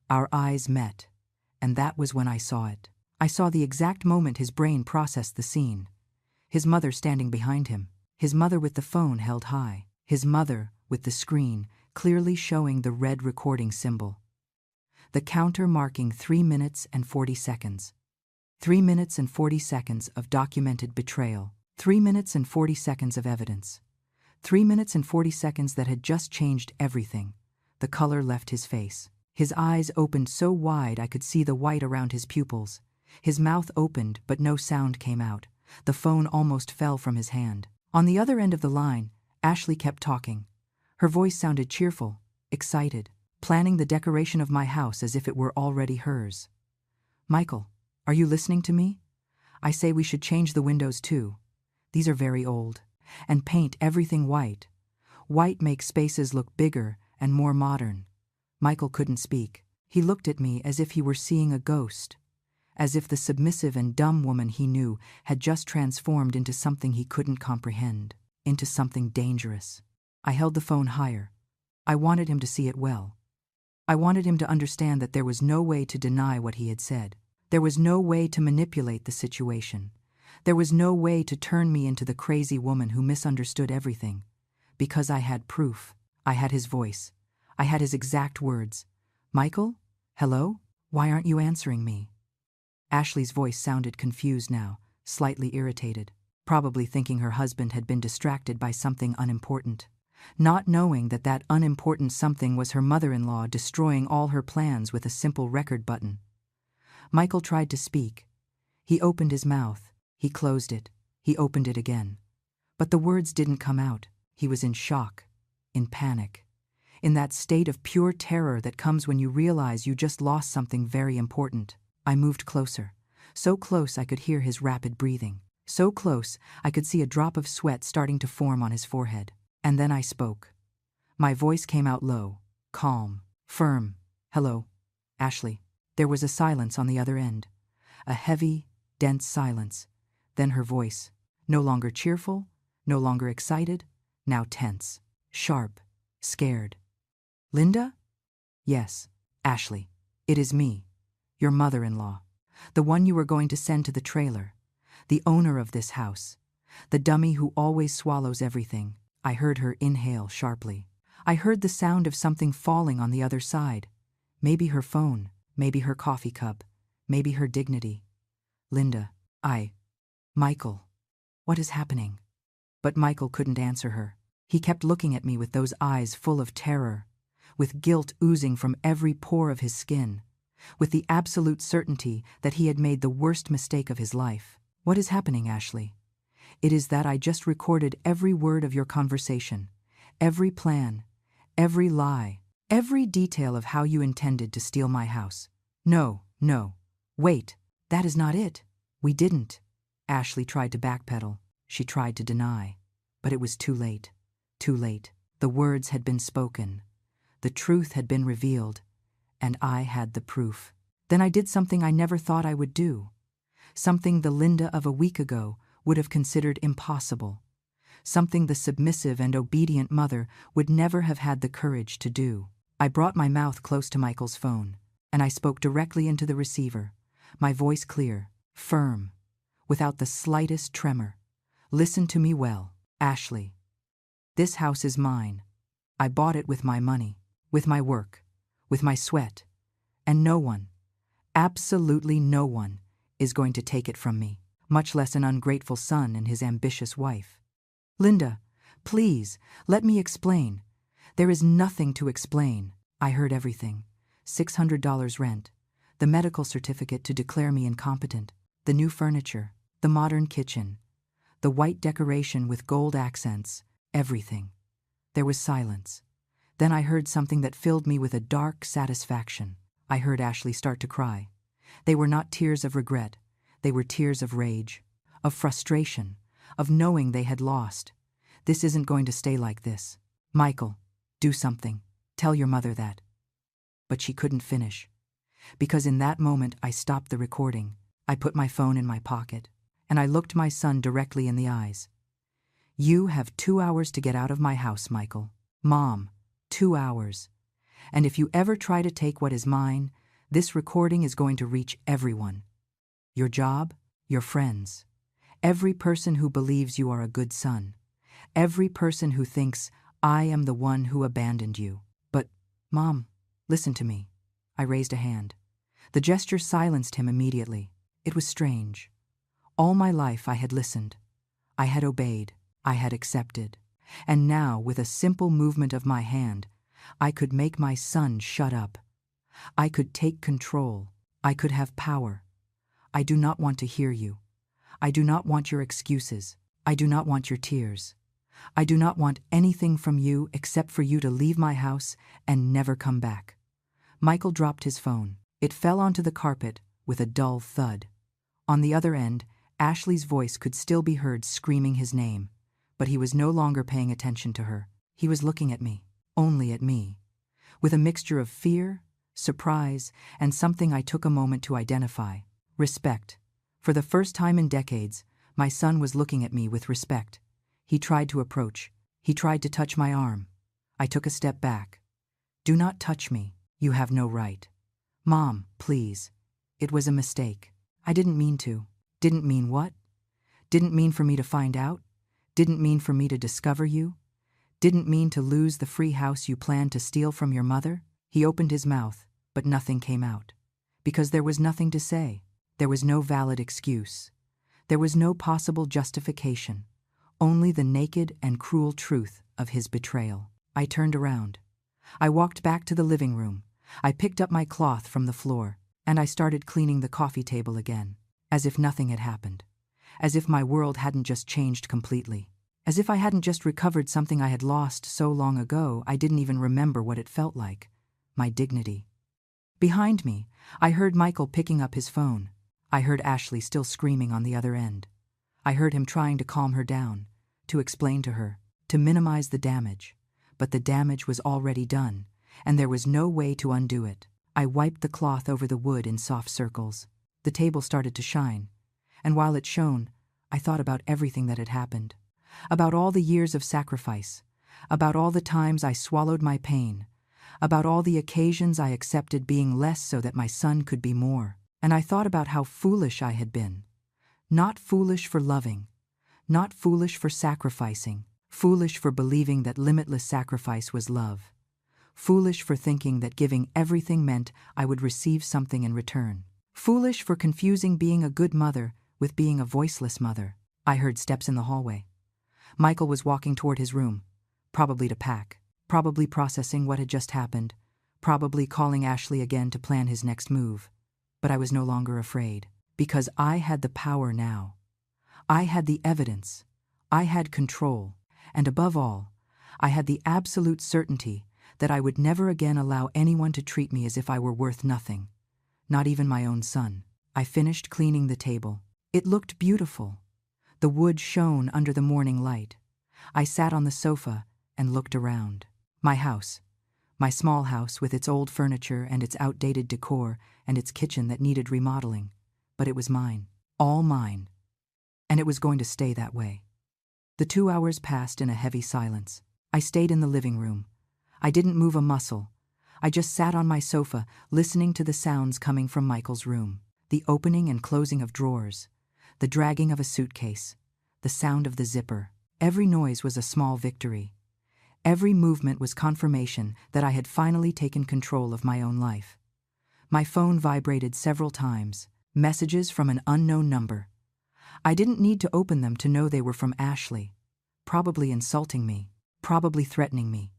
Our eyes met. And that was when I saw it. I saw the exact moment his brain processed the scene. His mother standing behind him. His mother with the phone held high. His mother with the screen clearly showing the red recording symbol. The counter marking 3 minutes and 40 seconds. 3 minutes and 40 seconds of documented betrayal. 3 minutes and 40 seconds of evidence. 3 minutes and 40 seconds that had just changed everything. The color left his face. His eyes opened so wide I could see the white around his pupils. His mouth opened, but no sound came out. The phone almost fell from his hand. On the other end of the line, Ashley kept talking. Her voice sounded cheerful, excited, planning the decoration of my house as if it were already hers. Michael, are you listening to me? I say we should change the windows too. These are very old. And paint everything white. White makes spaces look bigger and more modern. Michael couldn't speak. He looked at me as if he were seeing a ghost. As if the submissive and dumb woman he knew had just transformed into something he couldn't comprehend. Into something dangerous. I held the phone higher. I wanted him to see it well. I wanted him to understand that there was no way to deny what he had said. There was no way to manipulate the situation. There was no way to turn me into the crazy woman who misunderstood everything. Because I had proof. I had his voice. I had his exact words. Michael? Hello? Why aren't you answering me? Ashley's voice sounded confused now, slightly irritated, probably thinking her husband had been distracted by something unimportant. Not knowing that that unimportant something was her mother-in-law destroying all her plans with a simple record button. Michael tried to speak. He opened his mouth. He closed it. He opened it again. But the words didn't come out. He was in shock, in panic, in that state of pure terror that comes when you realize you just lost something very important. I moved closer, so close I could hear his rapid breathing, so close I could see a drop of sweat starting to form on his forehead. And then I spoke. My voice came out low, calm, firm. Hello, Ashley. There was a silence on the other end, a heavy, dense silence. Then her voice, no longer cheerful, no longer excited, now tense, sharp, scared. Linda? Yes, Ashley. It is me, your mother-in-law, the one you were going to send to the trailer, the owner of this house, the dummy who always swallows everything. I heard her inhale sharply. I heard the sound of something falling on the other side. Maybe her phone, maybe her coffee cup, maybe her dignity. Linda, Michael, what is happening? But Michael couldn't answer her. He kept looking at me with those eyes full of terror, with guilt oozing from every pore of his skin, with the absolute certainty that he had made the worst mistake of his life. What is happening, Ashley? It is that I just recorded every word of your conversation, every plan, every lie, every detail of how you intended to steal my house. No, wait, that is not it. We didn't. Ashley tried to backpedal. She tried to deny. But it was too late. Too late. The words had been spoken. The truth had been revealed. And I had the proof. Then I did something I never thought I would do. Something the Linda of a week ago would have considered impossible. Something the submissive and obedient mother would never have had the courage to do. I brought my mouth close to Michael's phone, and I spoke directly into the receiver, my voice clear, firm, without the slightest tremor. Listen to me well, Ashley. This house is mine. I bought it with my money, with my work, with my sweat, and no one, absolutely no one, is going to take it from me, much less an ungrateful son and his ambitious wife. Linda, please, let me explain. There is nothing to explain. I heard everything. $600 rent, the medical certificate to declare me incompetent, the new furniture, the modern kitchen, the white decoration with gold accents, everything. There was silence. Then I heard something that filled me with a dark satisfaction. I heard Ashley start to cry. They were not tears of regret. They were tears of rage, of frustration, of knowing they had lost. This isn't going to stay like this. Michael, do something. Tell your mother that. But she couldn't finish. Because in that moment I stopped the recording. I put my phone in my pocket, and I looked my son directly in the eyes. You have 2 hours to get out of my house, Michael. Mom, 2 hours. And if you ever try to take what is mine, this recording is going to reach everyone. Your job, your friends, every person who believes you are a good son, every person who thinks I am the one who abandoned you. But, Mom, listen to me. I raised a hand. The gesture silenced him immediately. It was strange. All my life I had listened. I had obeyed. I had accepted. And now, with a simple movement of my hand, I could make my son shut up. I could take control. I could have power. I do not want to hear you. I do not want your excuses. I do not want your tears. I do not want anything from you except for you to leave my house and never come back. Michael dropped his phone. It fell onto the carpet, with a dull thud. On the other end, Ashley's voice could still be heard screaming his name, but he was no longer paying attention to her. He was looking at me, only at me, with a mixture of fear, surprise, and something I took a moment to identify: respect. For the first time in decades, my son was looking at me with respect. He tried to approach. He tried to touch my arm. I took a step back. "Do not touch me. You have no right." "Mom, please. It was a mistake. I didn't mean to." "Didn't mean what?" "Didn't mean for me to find out. Didn't mean for me to discover you. Didn't mean to lose the free house you planned to steal from your mother." He opened his mouth, but nothing came out. Because there was nothing to say. There was no valid excuse. There was no possible justification. Only the naked and cruel truth of his betrayal. I turned around. I walked back to the living room. I picked up my cloth from the floor, and I started cleaning the coffee table again, as if nothing had happened. As if my world hadn't just changed completely. As if I hadn't just recovered something I had lost so long ago I didn't even remember what it felt like. My dignity. Behind me, I heard Michael picking up his phone. I heard Ashley still screaming on the other end. I heard him trying to calm her down, to explain to her, to minimize the damage. But the damage was already done, and there was no way to undo it. I wiped the cloth over the wood in soft circles. The table started to shine, and while it shone, I thought about everything that had happened. About all the years of sacrifice. About all the times I swallowed my pain. About all the occasions I accepted being less so that my son could be more. And I thought about how foolish I had been. Not foolish for loving. Not foolish for sacrificing. Foolish for believing that limitless sacrifice was love. Foolish for thinking that giving everything meant I would receive something in return. Foolish for confusing being a good mother with being a voiceless mother. I heard steps in the hallway. Michael was walking toward his room, probably to pack, probably processing what had just happened, probably calling Ashley again to plan his next move. But I was no longer afraid, because I had the power now. I had the evidence. I had control. And above all, I had the absolute certainty that I would never again allow anyone to treat me as if I were worth nothing, not even my own son. I finished cleaning the table. It looked beautiful. The wood shone under the morning light. I sat on the sofa and looked around. My house, my small house with its old furniture and its outdated decor and its kitchen that needed remodeling. But it was mine, all mine. And it was going to stay that way. The 2 hours passed in a heavy silence. I stayed in the living room. I didn't move a muscle. I just sat on my sofa, listening to the sounds coming from Michael's room. The opening and closing of drawers, the dragging of a suitcase, the sound of the zipper. Every noise was a small victory. Every movement was confirmation that I had finally taken control of my own life. My phone vibrated several times, messages from an unknown number. I didn't need to open them to know they were from Ashley, probably insulting me, probably threatening me,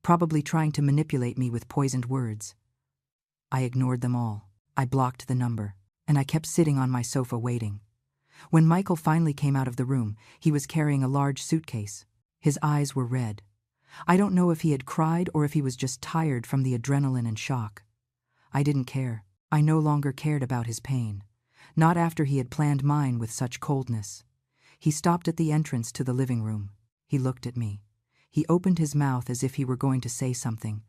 probably trying to manipulate me with poisoned words. I ignored them all. I blocked the number, and I kept sitting on my sofa waiting. When Michael finally came out of the room, he was carrying a large suitcase. His eyes were red. I don't know if he had cried or if he was just tired from the adrenaline and shock. I didn't care. I no longer cared about his pain. Not after he had planned mine with such coldness. He stopped at the entrance to the living room. He looked at me. He opened his mouth as if he were going to say something,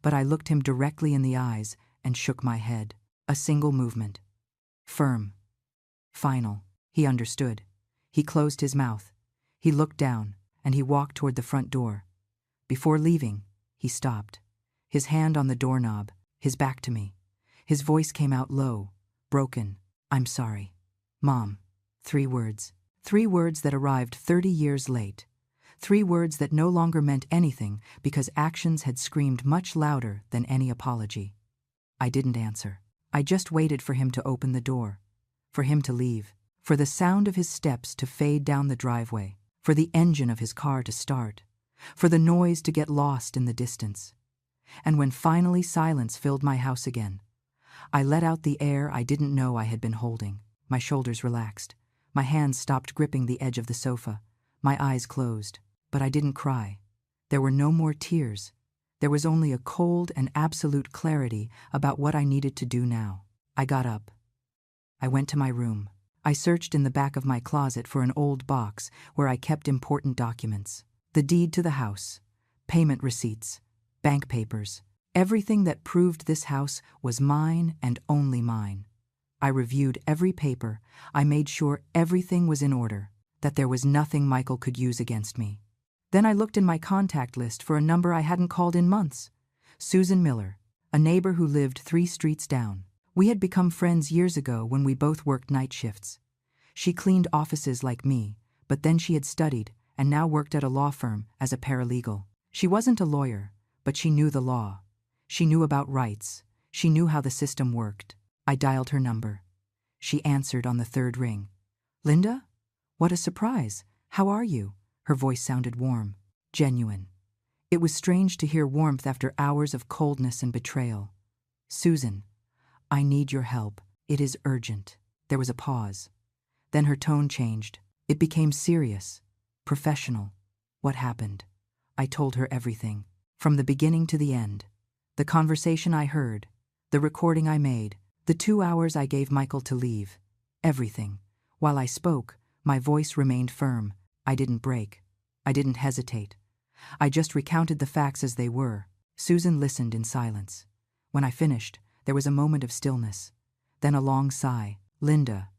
but I looked him directly in the eyes and shook my head. A single movement. Firm. Final. He understood. He closed his mouth. He looked down, and he walked toward the front door. Before leaving, he stopped, his hand on the doorknob, his back to me. His voice came out low, broken. "I'm sorry. Mom." 3 words. 3 words that arrived 30 years late. 3 words that no longer meant anything because actions had screamed much louder than any apology. I didn't answer. I just waited for him to open the door, for him to leave, for the sound of his steps to fade down the driveway, for the engine of his car to start, for the noise to get lost in the distance. And when finally silence filled my house again, I let out the air I didn't know I had been holding. My shoulders relaxed. My hands stopped gripping the edge of the sofa. My eyes closed. But I didn't cry. There were no more tears. There was only a cold and absolute clarity about what I needed to do now. I got up. I went to my room. I searched in the back of my closet for an old box where I kept important documents. The deed to the house, payment receipts, bank papers, everything that proved this house was mine and only mine. I reviewed every paper. I made sure everything was in order, that there was nothing Michael could use against me. Then I looked in my contact list for a number I hadn't called in months. Susan Miller, a neighbor who lived 3 streets down. We had become friends years ago when we both worked night shifts. She cleaned offices like me, but then she had studied and now worked at a law firm as a paralegal. She wasn't a lawyer, but she knew the law. She knew about rights. She knew how the system worked. I dialed her number. She answered on the 3rd ring. "Linda? What a surprise. How are you?" Her voice sounded warm, genuine. It was strange to hear warmth after hours of coldness and betrayal. "Susan, I need your help. It is urgent." There was a pause. Then her tone changed. It became serious, professional. What happened? I told her everything, from the beginning to the end. The conversation I heard, the recording I made, the 2 hours I gave Michael to leave. Everything. While I spoke, my voice remained firm. I didn't break. I didn't hesitate. I just recounted the facts as they were. Susan listened in silence. When I finished, there was a moment of stillness. Then a long sigh. "Linda,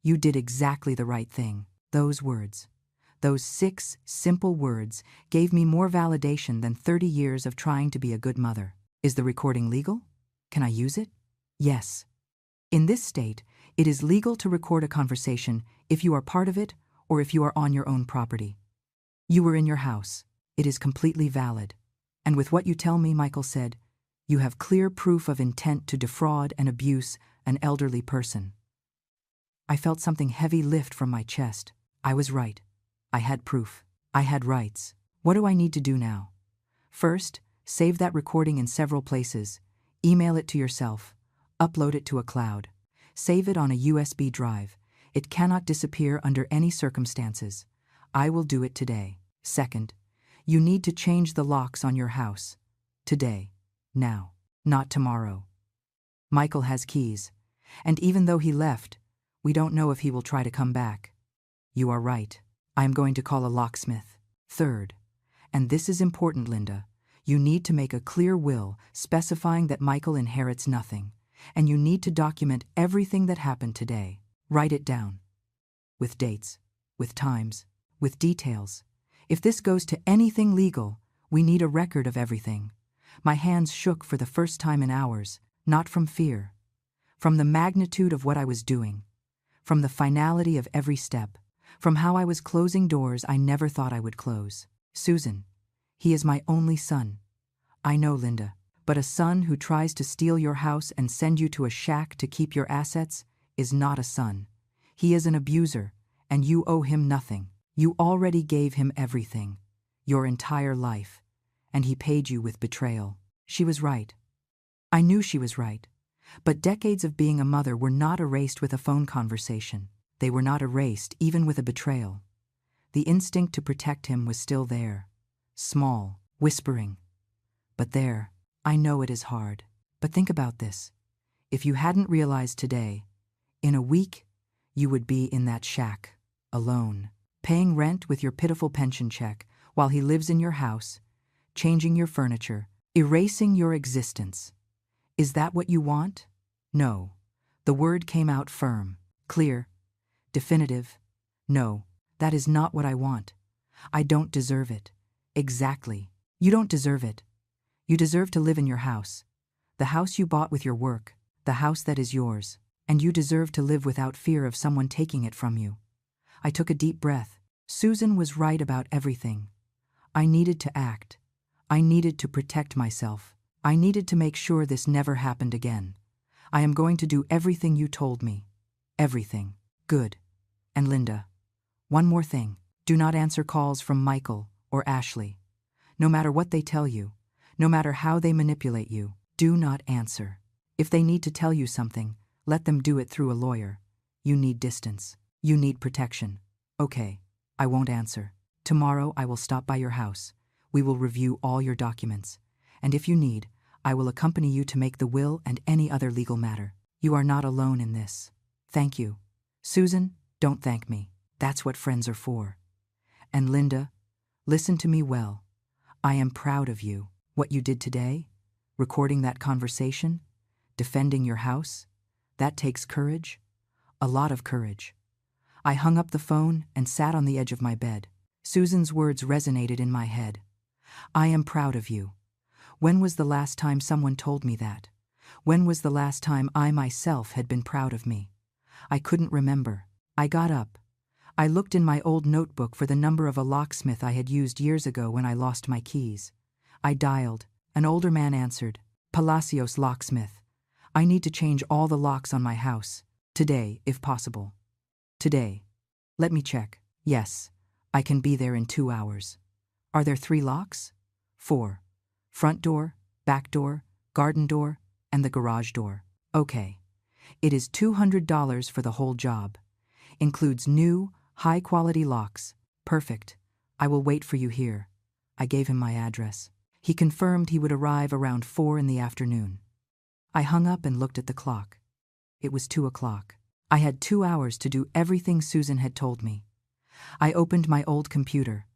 you did exactly the right thing." Those words, those 6 simple words, gave me more validation than 30 years of trying to be a good mother. Is the recording legal? Can I use it? Yes. In this state, it is legal to record a conversation if you are part of it or if you are on your own property. You were in your house. It is completely valid. And with what you tell me, Michael said, you have clear proof of intent to defraud and abuse an elderly person. I felt something heavy lift from my chest. I was right. I had proof. I had rights. What do I need to do now? First, save that recording in several places. Email it to yourself. Upload it to a cloud. Save it on a USB drive. It cannot disappear under any circumstances. I will do it today. Second, you need to change the locks on your house. Today. Now. Not tomorrow. Michael has keys. And even though he left, we don't know if he will try to come back. You are right. I am going to call a locksmith. Third, and this is important, Linda, you need to make a clear will specifying that Michael inherits nothing, and you need to document everything that happened today. Write it down. With dates, with times, with details. If this goes to anything legal, we need a record of everything. My hands shook for the first time in hours, not from fear, from the magnitude of what I was doing, from the finality of every step, from how I was closing doors I never thought I would close. Susan, he is my only son. I know, Linda, but a son who tries to steal your house and send you to a shack to keep your assets is not a son. He is an abuser, and you owe him nothing. You already gave him everything, your entire life, and he paid you with betrayal. She was right. I knew she was right. But decades of being a mother were not erased with a phone conversation. They were not erased even with a betrayal. The instinct to protect him was still there. Small, whispering. But there, I know it is hard. But think about this. If you hadn't realized today, in a week, you would be in that shack, alone, paying rent with your pitiful pension check while he lives in your house, changing your furniture, erasing your existence. Is that what you want? No. The word came out firm, clear, definitive. No, that is not what I want. I don't deserve it. Exactly. You don't deserve it. You deserve to live in your house. The house you bought with your work, the house that is yours. And you deserve to live without fear of someone taking it from you. I took a deep breath. Susan was right about everything. I needed to act. I needed to protect myself. I needed to make sure this never happened again. I am going to do everything you told me. Everything. Good. And Linda, one more thing. Do not answer calls from Michael or Ashley. No matter what they tell you, no matter how they manipulate you, do not answer. If they need to tell you something, let them do it through a lawyer. You need distance. You need protection. Okay, I won't answer. Tomorrow I will stop by your house. We will review all your documents. And if you need, I will accompany you to make the will and any other legal matter. You are not alone in this. Thank you. Susan, don't thank me. That's what friends are for. And Linda, listen to me well. I am proud of you. What you did today, recording that conversation, defending your house, that takes courage. A lot of courage. I hung up the phone and sat on the edge of my bed. Susan's words resonated in my head. I am proud of you. When was the last time someone told me that? When was the last time I myself had been proud of me? I couldn't remember. I got up. I looked in my old notebook for the number of a locksmith I had used years ago when I lost my keys. I dialed. An older man answered. Palacios locksmith. I need to change all the locks on my house. Today, if possible. Today. Let me check. Yes, I can be there in 2 hours. Are there 3 locks? 4. Front door, back door, garden door, and the garage door. Okay. It is $200 for the whole job. Includes new, high-quality locks. Perfect. I will wait for you here. I gave him my address. He confirmed he would arrive around 4 in the afternoon. I hung up and looked at the clock. It was 2 o'clock. I had 2 hours to do everything Susan had told me. I opened my old computer,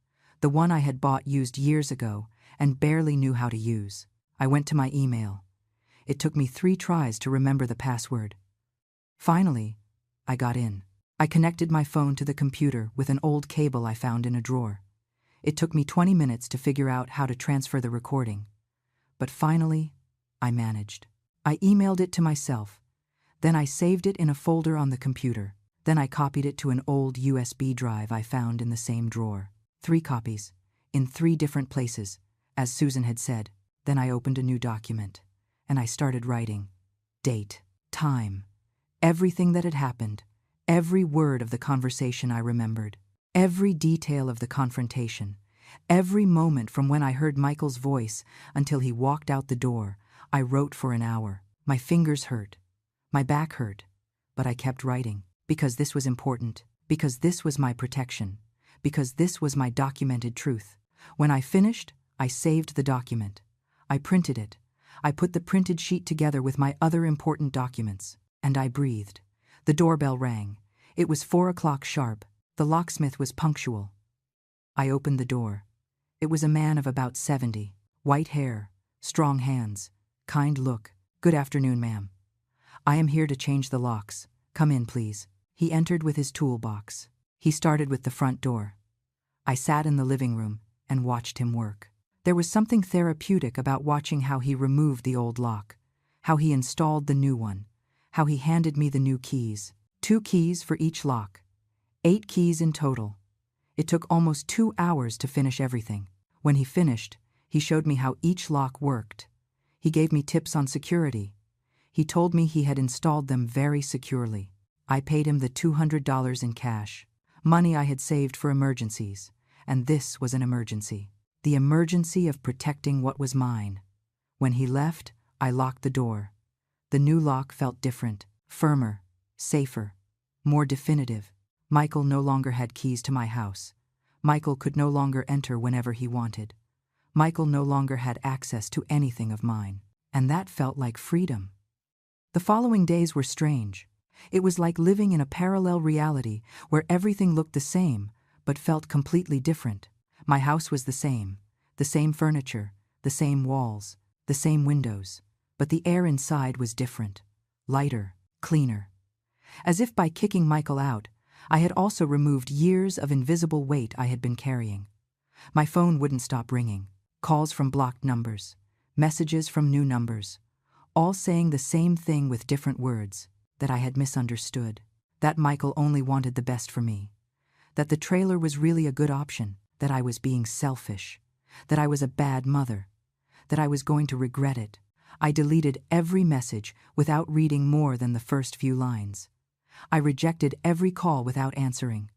the one I had bought used years ago and barely knew how to use. I went to my email. It took me 3 tries to remember the password. Finally, I got in. I connected my phone to the computer with an old cable I found in a drawer. It took me 20 minutes to figure out how to transfer the recording. But finally, I managed. I emailed it to myself. Then I saved it in a folder on the computer. Then I copied it to an old USB drive I found in the same drawer. 3 copies, in 3 different places, as Susan had said. Then I opened a new document, and I started writing. Date, time, everything that had happened, every word of the conversation I remembered, every detail of the confrontation, every moment from when I heard Michael's voice until he walked out the door. I wrote for an hour. My fingers hurt. My back hurt. But I kept writing, because this was important, because this was my protection, because this was my documented truth. When I finished, I saved the document. I printed it. I put the printed sheet together with my other important documents, and I breathed. The doorbell rang. It was 4 o'clock sharp. The locksmith was punctual. I opened the door. It was a man of about 70, white hair, strong hands, kind look. Good afternoon, ma'am. I am here to change the locks. Come in, please. He entered with his toolbox. He started with the front door. I sat in the living room and watched him work. There was something therapeutic about watching how he removed the old lock, how he installed the new one, how he handed me the new keys. 2 keys for each lock. 8 keys in total. It took almost 2 hours to finish everything. When he finished, he showed me how each lock worked. He gave me tips on security. He told me he had installed them very securely. I paid him the $200 in cash, money I had saved for emergencies, and this was an emergency. The emergency of protecting what was mine. When he left, I locked the door. The new lock felt different, firmer, safer, more definitive. Michael no longer had keys to my house. Michael could no longer enter whenever he wanted. Michael no longer had access to anything of mine, and that felt like freedom. The following days were strange. It was like living in a parallel reality where everything looked the same, but felt completely different. My house was the same furniture, the same walls, the same windows, but the air inside was different, lighter, cleaner. As if by kicking Michael out, I had also removed years of invisible weight I had been carrying. My phone wouldn't stop ringing, calls from blocked numbers, messages from new numbers, all saying the same thing with different words, that I had misunderstood, that Michael only wanted the best for me, that the trailer was really a good option, that I was being selfish, that I was a bad mother, that I was going to regret it. I deleted every message without reading more than the first few lines. I rejected every call without answering.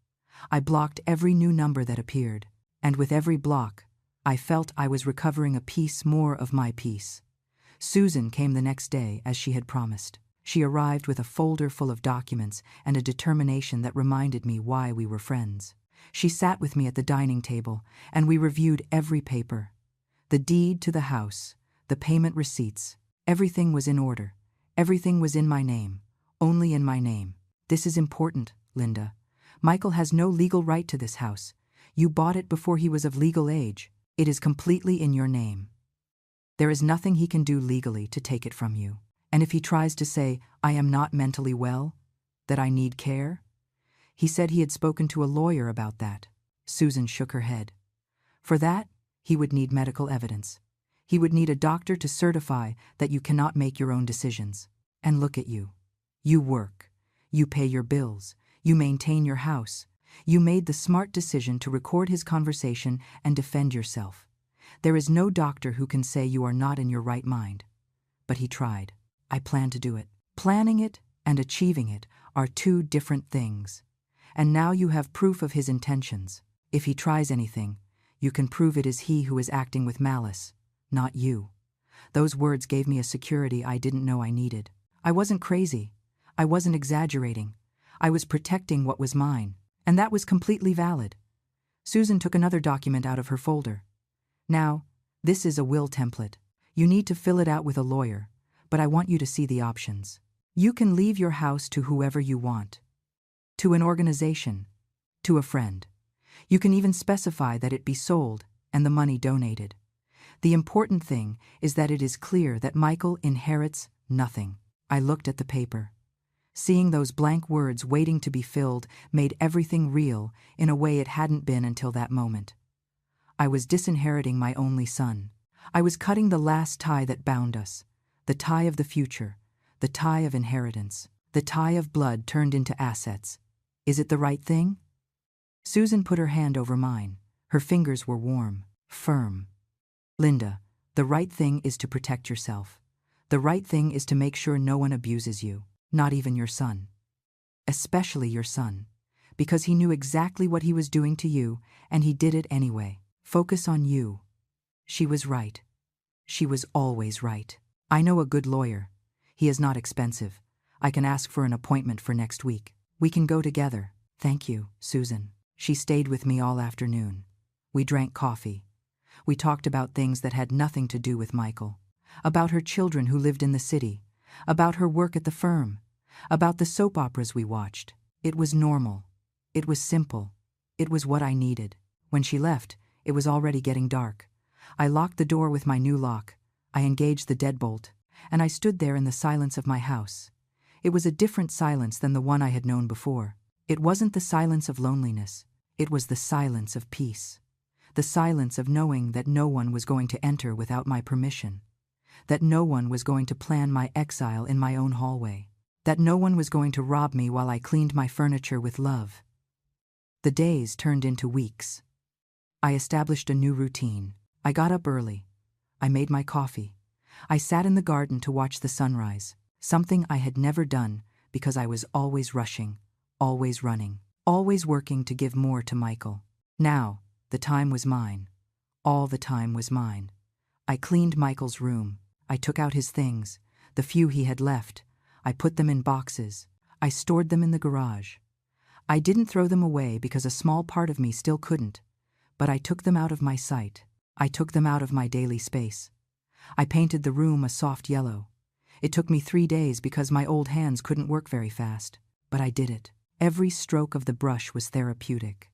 I blocked every new number that appeared, and with every block, I felt I was recovering a piece more of my peace. Susan came the next day as she had promised. She arrived with a folder full of documents and a determination that reminded me why we were friends. She sat with me at the dining table, and we reviewed every paper. The deed to the house, the payment receipts, everything was in order. Everything was in my name, only in my name. This is important, Linda. Michael has no legal right to this house. You bought it before he was of legal age. It is completely in your name. There is nothing he can do legally to take it from you. And if he tries to say, I am not mentally well, that I need care? He said he had spoken to a lawyer about that. Susan shook her head. For that, he would need medical evidence. He would need a doctor to certify that you cannot make your own decisions. And look at you. You work. You pay your bills. You maintain your house. You made the smart decision to record his conversation and defend yourself. There is no doctor who can say you are not in your right mind. But he tried. I plan to do it. Planning it and achieving it are two different things. And now you have proof of his intentions. If he tries anything, you can prove it is he who is acting with malice, not you. Those words gave me a security I didn't know I needed. I wasn't crazy. I wasn't exaggerating. I was protecting what was mine, and that was completely valid. Susan took another document out of her folder. Now, this is a will template. You need to fill it out with a lawyer, but I want you to see the options. You can leave your house to whoever you want. To an organization. To a friend. You can even specify that it be sold and the money donated. The important thing is that it is clear that Michael inherits nothing. I looked at the paper. Seeing those blank words waiting to be filled made everything real in a way it hadn't been until that moment. I was disinheriting my only son. I was cutting the last tie that bound us, the tie of the future, the tie of inheritance, the tie of blood turned into assets. Is it the right thing? Susan put her hand over mine. Her fingers were warm, firm. Linda, the right thing is to protect yourself. The right thing is to make sure no one abuses you, not even your son. Especially your son, because he knew exactly what he was doing to you, and he did it anyway. Focus on you. She was right. She was always right. I know a good lawyer. He is not expensive. I can ask for an appointment for next week. We can go together. Thank you, Susan. She stayed with me all afternoon. We drank coffee. We talked about things that had nothing to do with Michael. About her children who lived in the city. About her work at the firm. About the soap operas we watched. It was normal. It was simple. It was what I needed. When she left, it was already getting dark. I locked the door with my new lock. I engaged the deadbolt, and I stood there in the silence of my house. It was a different silence than the one I had known before. It wasn't the silence of loneliness. It was the silence of peace. The silence of knowing that no one was going to enter without my permission. That no one was going to plan my exile in my own hallway. That no one was going to rob me while I cleaned my furniture with love. The days turned into weeks. I established a new routine. I got up early. I made my coffee. I sat in the garden to watch the sunrise, something I had never done because I was always rushing, always running, always working to give more to Michael. Now, the time was mine. All the time was mine. I cleaned Michael's room. I took out his things, the few he had left. I put them in boxes. I stored them in the garage. I didn't throw them away because a small part of me still couldn't, but I took them out of my sight. I took them out of my daily space. I painted the room a soft yellow. It took me 3 days because my old hands couldn't work very fast, but I did it. Every stroke of the brush was therapeutic.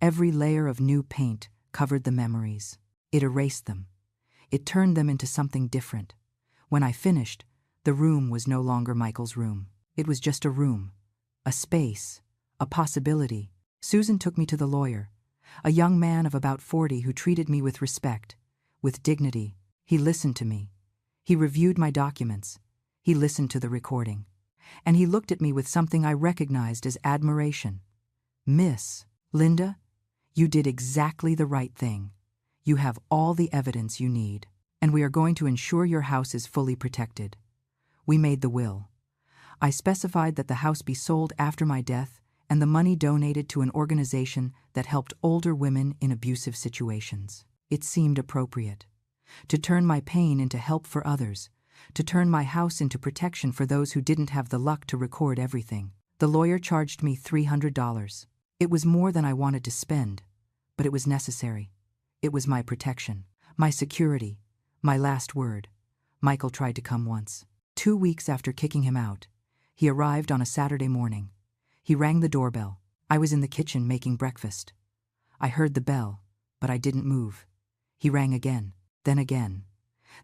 Every layer of new paint covered the memories. It erased them. It turned them into something different. When I finished, the room was no longer Michael's room. It was just a room, a space, a possibility. Susan took me to the lawyer, a young man of about 40 who treated me with respect, with dignity. He listened to me. He reviewed my documents. He listened to the recording. And he looked at me with something I recognized as admiration. Miss Linda, you did exactly the right thing. You have all the evidence you need, and we are going to ensure your house is fully protected. We made the will. I specified that the house be sold after my death and the money donated to an organization that helped older women in abusive situations. It seemed appropriate. To turn my pain into help for others, to turn my house into protection for those who didn't have the luck to record everything. The lawyer charged me $300. It was more than I wanted to spend, but it was necessary. It was my protection, my security, my last word. Michael tried to come once. 2 weeks after kicking him out, he arrived on a Saturday morning. He rang the doorbell. I was in the kitchen making breakfast. I heard the bell, but I didn't move. He rang again, then again.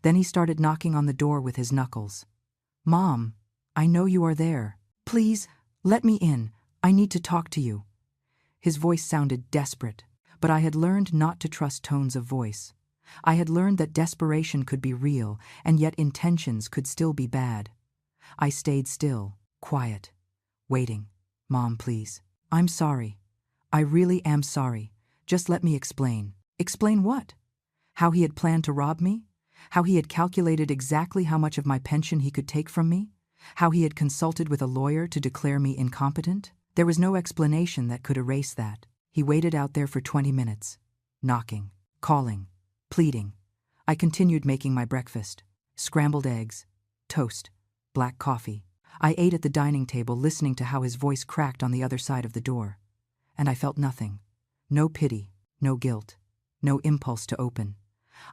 Then he started knocking on the door with his knuckles. "Mom, I know you are there. Please, let me in. I need to talk to you." His voice sounded desperate, but I had learned not to trust tones of voice. I had learned that desperation could be real, and yet intentions could still be bad. I stayed still, quiet, waiting. "Mom, please. I'm sorry. I really am sorry. Just let me explain." Explain what? How he had planned to rob me? How he had calculated exactly how much of my pension he could take from me? How he had consulted with a lawyer to declare me incompetent? There was no explanation that could erase that. He waited out there for 20 minutes, knocking, calling, pleading. I continued making my breakfast: scrambled eggs, toast, black coffee. I ate at the dining table, listening to how his voice cracked on the other side of the door. And I felt nothing. No pity, no guilt, no impulse to open.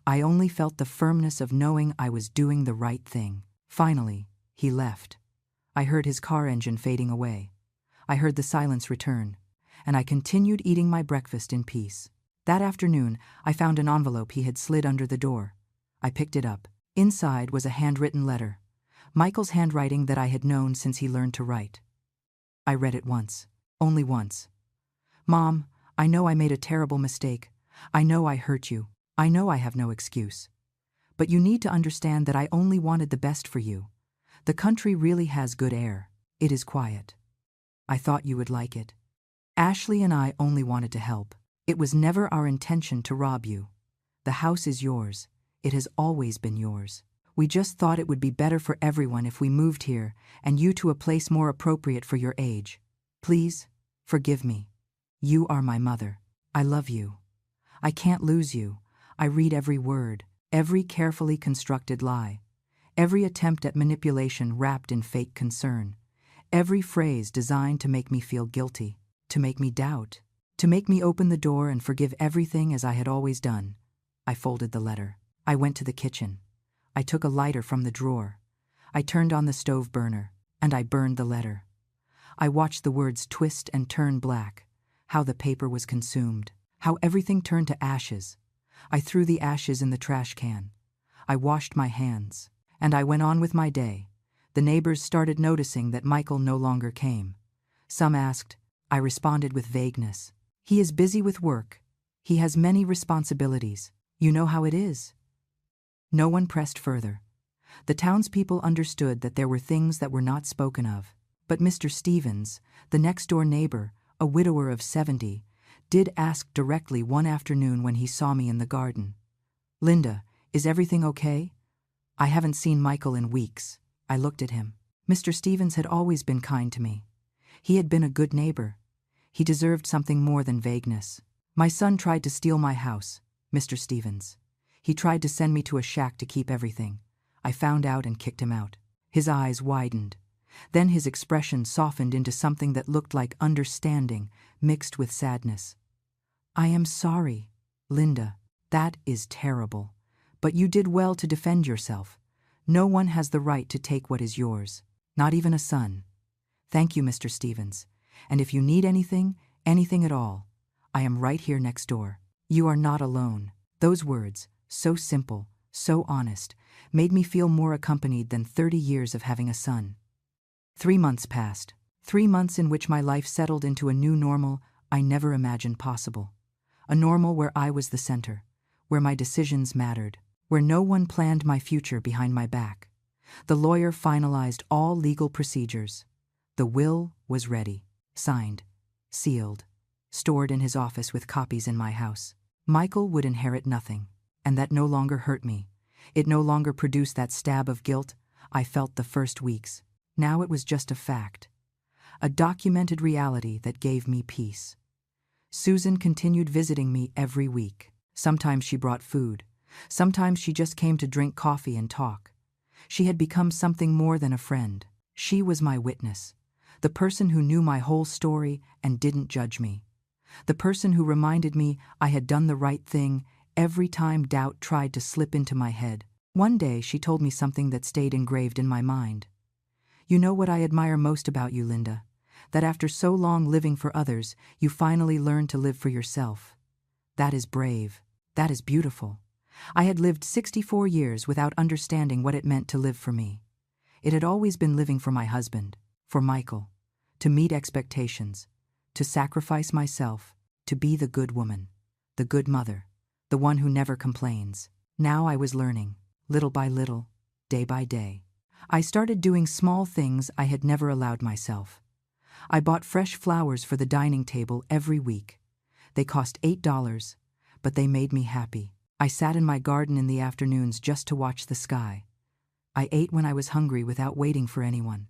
I only felt the firmness of knowing I was doing the right thing. Finally, he left. I heard his car engine fading away. I heard the silence return, and I continued eating my breakfast in peace. That afternoon, I found an envelope he had slid under the door. I picked it up. Inside was a handwritten letter, Michael's handwriting that I had known since he learned to write. I read it once, only once. "Mom, I know I made a terrible mistake. I know I hurt you. I know I have no excuse. But you need to understand that I only wanted the best for you. The country really has good air. It is quiet. I thought you would like it. Ashley and I only wanted to help. It was never our intention to rob you. The house is yours. It has always been yours. We just thought it would be better for everyone if we moved here and you to a place more appropriate for your age. Please, forgive me. You are my mother. I love you. I can't lose you. I read every word, every carefully constructed lie, every attempt at manipulation wrapped in fake concern, every phrase designed to make me feel guilty, to make me doubt, to make me open the door and forgive everything as I had always done." I folded the letter. I went to the kitchen. I took a lighter from the drawer. I turned on the stove burner, and I burned the letter. I watched the words twist and turn black, how the paper was consumed, how everything turned to ashes. I threw the ashes in the trash can. I washed my hands, and I went on with my day. The neighbors started noticing that Michael no longer came. Some asked. I responded with vagueness. "He is busy with work. He has many responsibilities. You know how it is." No one pressed further. The townspeople understood that there were things that were not spoken of. But Mr. Stevens, the next-door neighbor, a widower of 70, did ask directly one afternoon when he saw me in the garden. "Linda, is everything okay? I haven't seen Michael in weeks." I looked at him. Mr. Stevens had always been kind to me. He had been a good neighbor. He deserved something more than vagueness. "My son tried to steal my house, Mr. Stevens. He tried to send me to a shack to keep everything. I found out and kicked him out." His eyes widened. Then his expression softened into something that looked like understanding mixed with sadness. "I am sorry, Linda. That is terrible. But you did well to defend yourself. No one has the right to take what is yours, not even a son. Thank you, Mr. Stevens. And if you need anything, anything at all, I am right here next door. You are not alone." Those words, so simple, so honest, made me feel more accompanied than 30 years of having a son. 3 months passed. 3 months in which my life settled into a new normal I never imagined possible. A normal where I was the center, where my decisions mattered, where no one planned my future behind my back. The lawyer finalized all legal procedures. The will was ready, signed, sealed, stored in his office with copies in my house. Michael would inherit nothing, and that no longer hurt me. It no longer produced that stab of guilt I felt the first weeks. Now it was just a fact, a documented reality that gave me peace. Susan continued visiting me every week. Sometimes she brought food. Sometimes she just came to drink coffee and talk. She had become something more than a friend. She was my witness, the person who knew my whole story and didn't judge me, the person who reminded me I had done the right thing every time doubt tried to slip into my head. One day she told me something that stayed engraved in my mind. "You know what I admire most about you, Linda? that after so long living for others, you finally learn to live for yourself. That is brave. That is beautiful. I had lived 64 years without understanding what it meant to live for me. It had always been living for my husband, for Michael, to meet expectations, to sacrifice myself, to be the good woman, the good mother, the one who never complains. Now I was learning, little by little, day by day. I started doing small things I had never allowed myself. I bought fresh flowers for the dining table every week. They cost $8, but they made me happy. I sat in my garden in the afternoons just to watch the sky. I ate when I was hungry without waiting for anyone.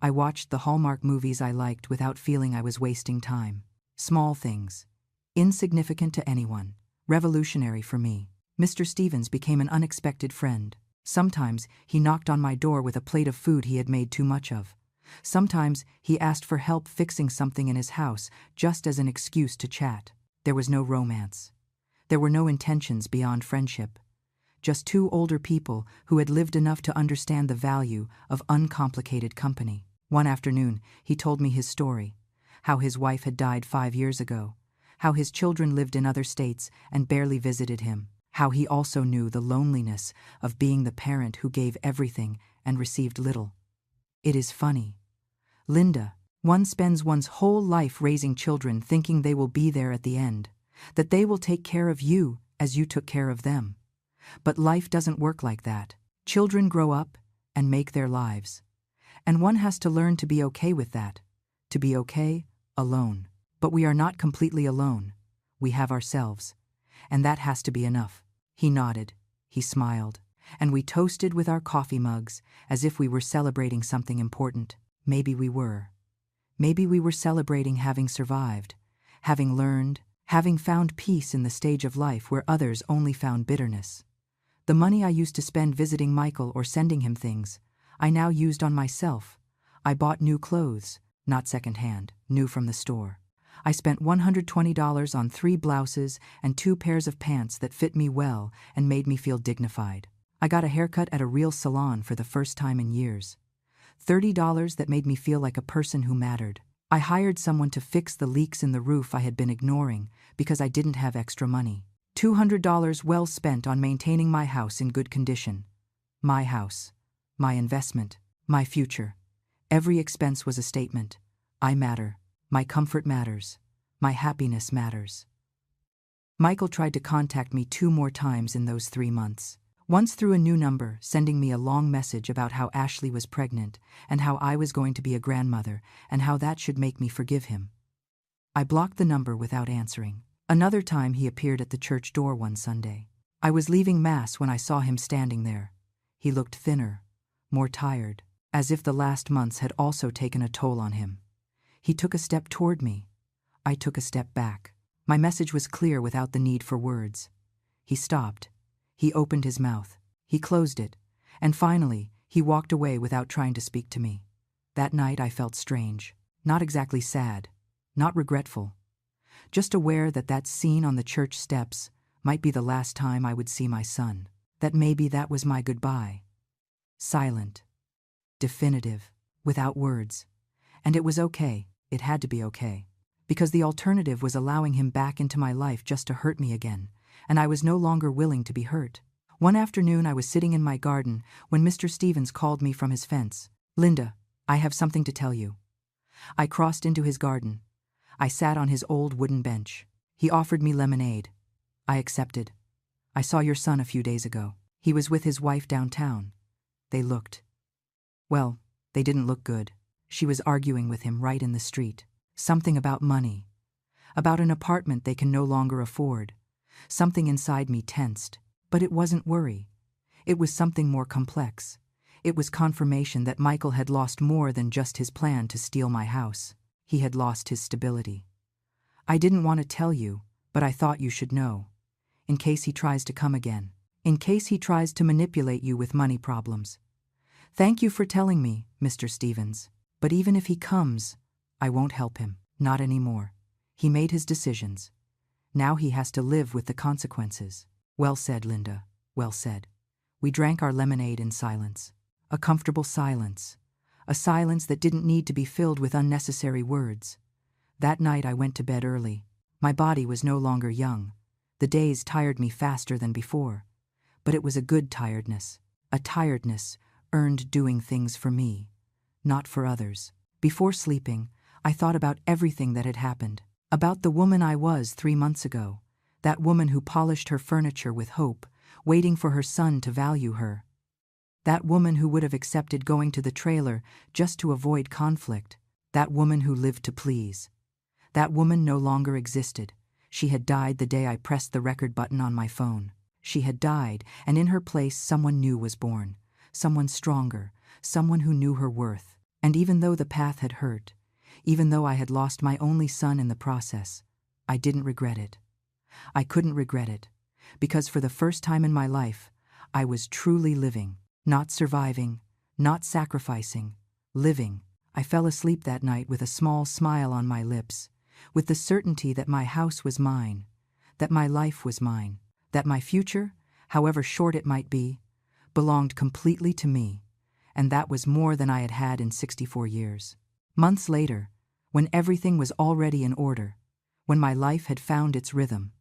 I watched the Hallmark movies I liked without feeling I was wasting time. Small things. Insignificant to anyone. Revolutionary for me. Mr. Stevens became an unexpected friend. Sometimes he knocked on my door with a plate of food he had made too much of. Sometimes he asked for help fixing something in his house just as an excuse to chat. There was no romance. There were no intentions beyond friendship. Just two older people who had lived enough to understand the value of uncomplicated company. One afternoon, he told me his story, how his wife had died 5 years ago, how his children lived in other states and barely visited him, how he also knew the loneliness of being the parent who gave everything and received little. It is funny. Linda, one spends one's whole life raising children thinking they will be there at the end, that they will take care of you as you took care of them. But life doesn't work like that. Children grow up and make their lives. And one has to learn to be okay with that, to be okay alone. But we are not completely alone. We have ourselves. And that has to be enough. He nodded, he smiled, and we toasted with our coffee mugs as if we were celebrating something important. Maybe we were. Maybe we were celebrating having survived, having learned, having found peace in the stage of life where others only found bitterness. The money I used to spend visiting Michael or sending him things, I now used on myself. I bought new clothes, not secondhand, new from the store. I spent $120 on 3 blouses and 2 pairs of pants that fit me well and made me feel dignified. I got a haircut at a real salon for the first time in years. $30 that made me feel like a person who mattered. I hired someone to fix the leaks in the roof I had been ignoring because I didn't have extra money. $200 well spent on maintaining my house in good condition. My house, my investment, my future. Every expense was a statement. I matter. My comfort matters. My happiness matters. Michael tried to contact me 2 more times in those 3 months. Once through a new number, sending me a long message about how Ashley was pregnant and how I was going to be a grandmother and how that should make me forgive him. I blocked the number without answering. Another time he appeared at the church door one Sunday. I was leaving Mass when I saw him standing there. He looked thinner, more tired, as if the last months had also taken a toll on him. He took a step toward me. I took a step back. My message was clear without the need for words. He stopped. He opened his mouth. He closed it. And finally, he walked away without trying to speak to me. That night I felt strange. Not exactly sad. Not regretful. Just aware that that scene on the church steps might be the last time I would see my son. That maybe that was my goodbye. Silent. Definitive. Without words. And it was okay. It had to be okay. Because the alternative was allowing him back into my life just to hurt me again, and I was no longer willing to be hurt. One afternoon I was sitting in my garden when Mr. Stevens called me from his fence. "Linda, I have something to tell you." I crossed into his garden. I sat on his old wooden bench. He offered me lemonade. I accepted. "I saw your son a few days ago. He was with his wife downtown. They looked. Well, they didn't look good. She was arguing with him right in the street. Something about money. About an apartment they can no longer afford. Something inside me tensed. But it wasn't worry. It was something more complex. It was confirmation that Michael had lost more than just his plan to steal my house. He had lost his stability. I didn't want to tell you, but I thought you should know. In case he tries to come again. In case he tries to manipulate you with money problems. Thank you for telling me, Mr. Stevens. But even if he comes, I won't help him. Not anymore. He made his decisions. Now he has to live with the consequences. Well said, Linda. Well said. We drank our lemonade in silence. A comfortable silence. a silence that didn't need to be filled with unnecessary words. That night I went to bed early. My body was no longer young. The days tired me faster than before. But it was a good tiredness, a tiredness earned doing things for me, not for others. Before sleeping, I thought about everything that had happened, about the woman I was 3 months ago, that woman who polished her furniture with hope, waiting for her son to value her. That woman who would have accepted going to the trailer just to avoid conflict. That woman who lived to please. That woman no longer existed. She had died the day I pressed the record button on my phone. She had died, and in her place someone new was born. Someone stronger, someone who knew her worth. And even though the path had hurt, even though I had lost my only son in the process, I didn't regret it. I couldn't regret it, because for the first time in my life, I was truly living, not surviving, not sacrificing, living. I fell asleep that night with a small smile on my lips, with the certainty that my house was mine, that my life was mine, that my future, however short it might be, belonged completely to me, and that was more than I had had in 64 years. Months later, when everything was already in order, when my life had found its rhythm,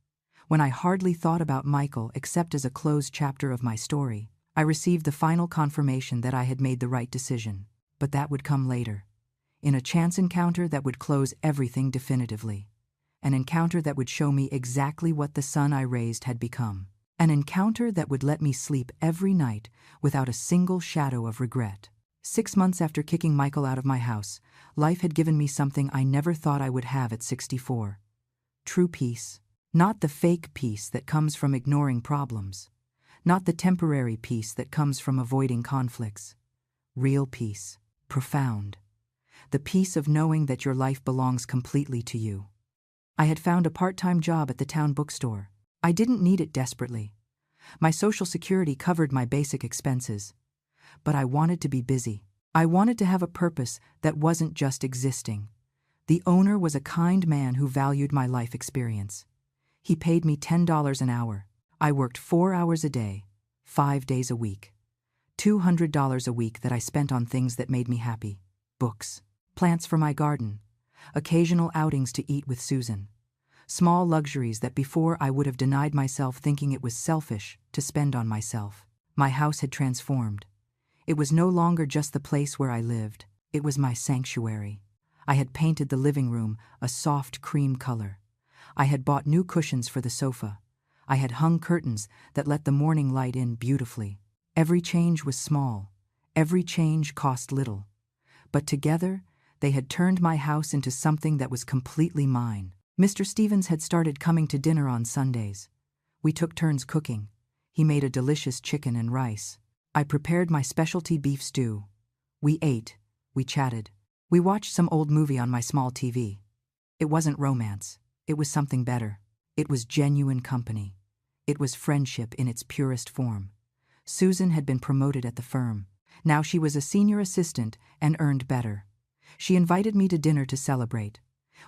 when I hardly thought about Michael except as a closed chapter of my story, I received the final confirmation that I had made the right decision. But that would come later, in a chance encounter that would close everything definitively, an encounter that would show me exactly what the son I raised had become, an encounter that would let me sleep every night without a single shadow of regret. 6 months after kicking Michael out of my house, life had given me something I never thought I would have at 64. True peace. Not the fake peace that comes from ignoring problems. Not the temporary peace that comes from avoiding conflicts. Real peace. Profound. The peace of knowing that your life belongs completely to you. I had found a part-time job at the town bookstore. I didn't need it desperately. My Social Security covered my basic expenses. But I wanted to be busy. I wanted to have a purpose that wasn't just existing. The owner was a kind man who valued my life experience. He paid me $10 an hour. I worked 4 hours a day, 5 days a week. $200 a week that I spent on things that made me happy. Books, plants for my garden, occasional outings to eat with Susan. Small luxuries that before I would have denied myself, thinking it was selfish to spend on myself. My house had transformed. It was no longer just the place where I lived. It was my sanctuary. I had painted the living room a soft cream color. I had bought new cushions for the sofa. I had hung curtains that let the morning light in beautifully. Every change was small. Every change cost little. But together, they had turned my house into something that was completely mine. Mr. Stevens had started coming to dinner on Sundays. We took turns cooking. He made a delicious chicken and rice. I prepared my specialty beef stew. We ate. We chatted. We watched some old movie on my small TV. It wasn't romance. It was something better. It was genuine company. It was friendship in its purest form. Susan had been promoted at the firm. Now she was a senior assistant and earned better. She invited me to dinner to celebrate.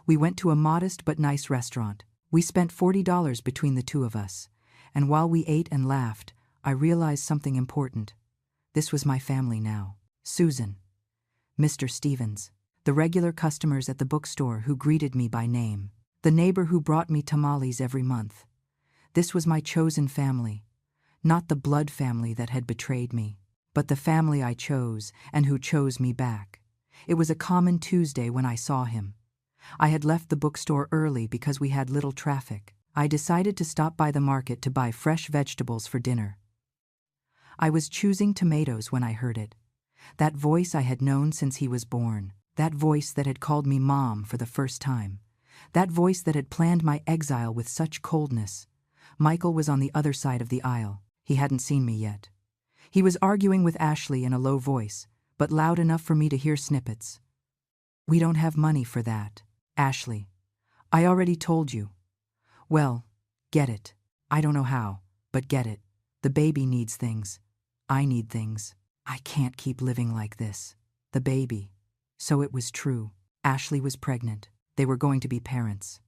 We went to a modest but nice restaurant. We spent $40 between the two of us. And while we ate and laughed, I realized something important. This was my family now. Susan, Mr. Stevens, the regular customers at the bookstore who greeted me by name, the neighbor who brought me tamales every month. This was my chosen family, not the blood family that had betrayed me, but the family I chose and who chose me back. It was a common Tuesday when I saw him. I had left the bookstore early because we had little traffic. I decided to stop by the market to buy fresh vegetables for dinner. I was choosing tomatoes when I heard it. That voice I had known since he was born. That voice that had called me Mom for the first time. That voice that had planned my exile with such coldness. Michael was on the other side of the aisle. He hadn't seen me yet. He was arguing with Ashley in a low voice, but loud enough for me to hear snippets. "We don't have money for that, Ashley. I already told you." "Well, get it. I don't know how, but get it. The baby needs things. I need things. I can't keep living like this." The baby. So it was true. Ashley was pregnant. They were going to be parents.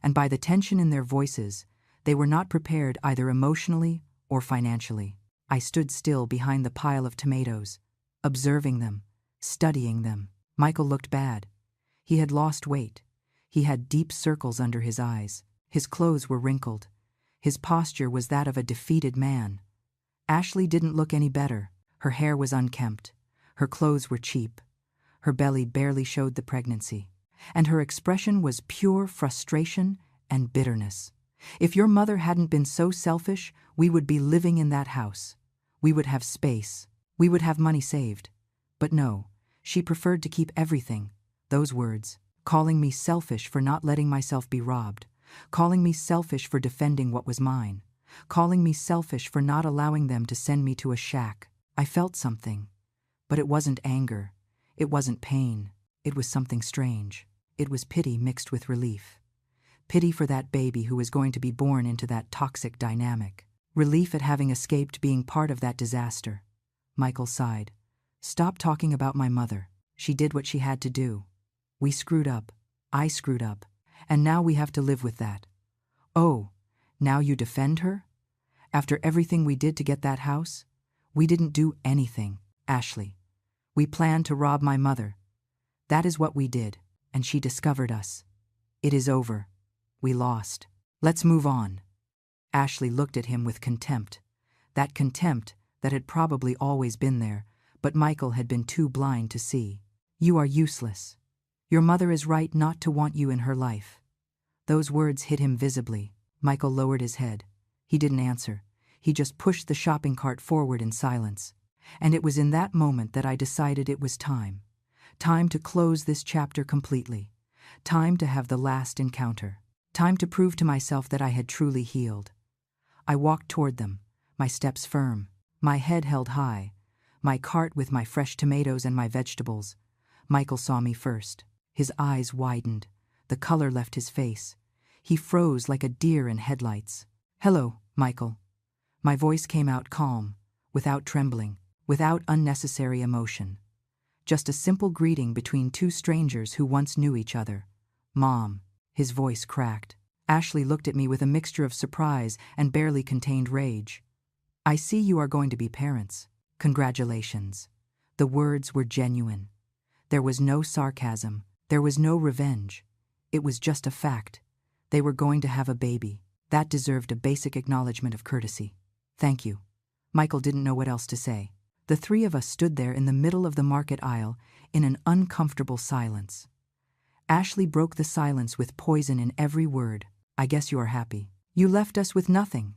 And by the tension in their voices, they were not prepared either emotionally or financially. I stood still behind the pile of tomatoes, observing them, studying them. Michael looked bad. He had lost weight. He had deep circles under his eyes. His clothes were wrinkled. His posture was that of a defeated man. Ashley didn't look any better. Her hair was unkempt. Her clothes were cheap. Her belly barely showed the pregnancy. And her expression was pure frustration and bitterness. If your mother hadn't been so selfish, we would be living in that house. We would have space. We would have money saved. But no, she preferred to keep everything. Those words, calling me selfish for not letting myself be robbed, calling me selfish for defending what was mine, calling me selfish for not allowing them to send me to a shack. I felt something. But it wasn't anger. It wasn't pain. It was something strange. It was pity mixed with relief. Pity for that baby who was going to be born into that toxic dynamic. Relief at having escaped being part of that disaster. Michael sighed. Stop talking about my mother. She did what she had to do. We screwed up. I screwed up. And now we have to live with that. Oh, now you defend her? After everything we did to get that house? We didn't do anything, Ashley. We planned to rob my mother. That is what we did, and she discovered us. It is over. We lost. Let's move on. Ashley looked at him with contempt. That contempt that had probably always been there, but Michael had been too blind to see. You are useless. Your mother is right not to want you in her life. Those words hit him visibly. Michael lowered his head. He didn't answer. He just pushed the shopping cart forward in silence. And it was in that moment that I decided it was time. Time to close this chapter completely. Time to have the last encounter. Time to prove to myself that I had truly healed. I walked toward them, my steps firm, my head held high, my cart with my fresh tomatoes and my vegetables. Michael saw me first. His eyes widened. The color left his face. He froze like a deer in headlights. Hello, Michael. My voice came out calm, without trembling, without unnecessary emotion. Just a simple greeting between two strangers who once knew each other. Mom. His voice cracked. Ashley looked at me with a mixture of surprise and barely contained rage. I see you are going to be parents. Congratulations. The words were genuine. There was no sarcasm. There was no revenge. It was just a fact. They were going to have a baby. That deserved a basic acknowledgement of courtesy. Thank you. Michael didn't know what else to say. The three of us stood there in the middle of the market aisle in an uncomfortable silence. Ashley broke the silence with poison in every word. I guess you are happy. You left us with nothing.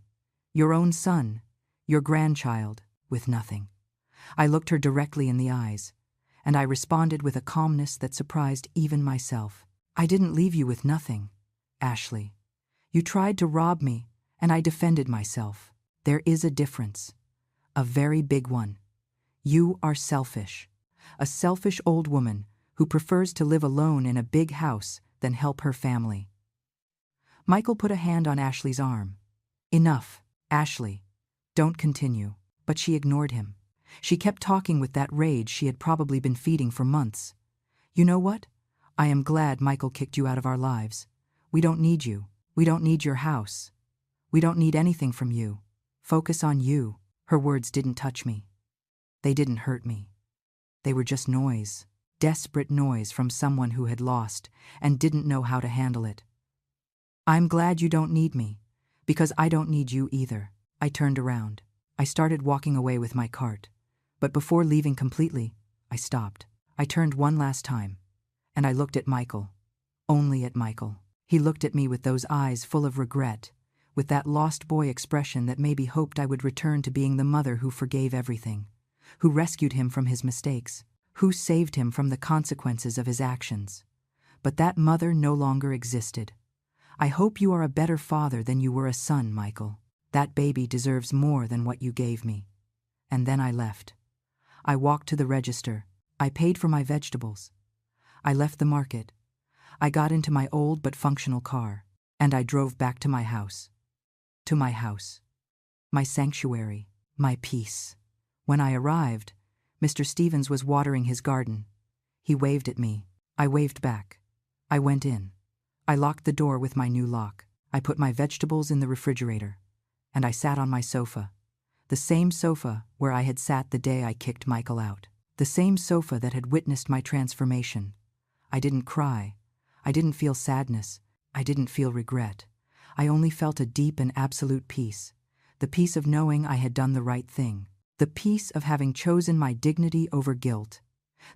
Your own son, your grandchild, with nothing. I looked her directly in the eyes, and I responded with a calmness that surprised even myself. I didn't leave you with nothing, Ashley. You tried to rob me, and I defended myself. There is a difference. A very big one. You are selfish. A selfish old woman who prefers to live alone in a big house than help her family. Michael put a hand on Ashley's arm. Enough, Ashley. Don't continue. But she ignored him. She kept talking with that rage she had probably been feeding for months. You know what? I am glad Michael kicked you out of our lives. We don't need you. We don't need your house. We don't need anything from you. Focus on you. Her words didn't touch me. They didn't hurt me. They were just noise. Desperate noise from someone who had lost and didn't know how to handle it. I'm glad you don't need me, because I don't need you either. I turned around. I started walking away with my cart. But before leaving completely, I stopped. I turned one last time, and I looked at Michael. Only at Michael. He looked at me with those eyes full of regret, with that lost boy expression that maybe hoped I would return to being the mother who forgave everything, who rescued him from his mistakes, who saved him from the consequences of his actions. But that mother no longer existed. I hope you are a better father than you were a son, Michael. That baby deserves more than what you gave me. And then I left. I walked to the register. I paid for my vegetables. I left the market. I got into my old but functional car, and I drove back to my house. To my house. My sanctuary. My peace. When I arrived, Mr. Stevens was watering his garden. He waved at me. I waved back. I went in. I locked the door with my new lock. I put my vegetables in the refrigerator. And I sat on my sofa. The same sofa where I had sat the day I kicked Michael out. the same sofa that had witnessed my transformation. I didn't cry. I didn't feel sadness. I didn't feel regret. I only felt a deep and absolute peace. The peace of knowing I had done the right thing. The peace of having chosen my dignity over guilt.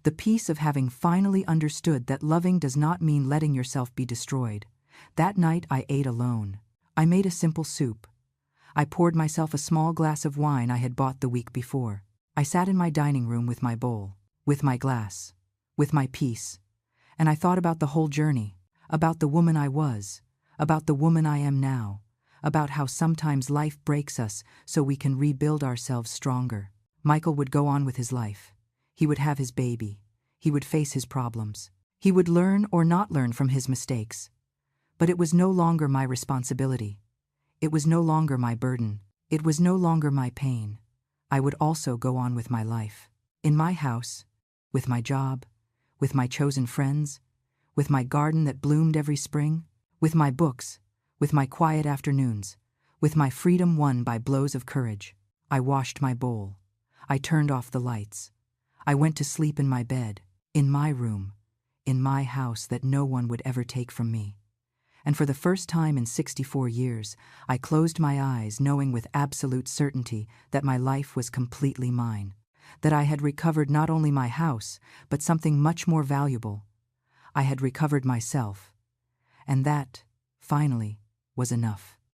The peace of having finally understood that loving does not mean letting yourself be destroyed. That night I ate alone. I made a simple soup. I poured myself a small glass of wine I had bought the week before. I sat in my dining room with my bowl, with my glass, with my peace, and I thought about the whole journey, about the woman I was, about the woman I am now, about how sometimes life breaks us so we can rebuild ourselves stronger. Michael would go on with his life. He would have his baby. He would face his problems. He would learn or not learn from his mistakes. But it was no longer my responsibility. It was no longer my burden. It was no longer my pain. I would also go on with my life. In my house, with my job, with my chosen friends, with my garden that bloomed every spring, with my books, with my quiet afternoons, with my freedom won by blows of courage. I washed my bowl. I turned off the lights. I went to sleep in my bed, in my room, in my house that no one would ever take from me. And for the first time in 64 years, I closed my eyes knowing with absolute certainty that my life was completely mine, that I had recovered not only my house, but something much more valuable. I had recovered myself. And that, finally, was enough.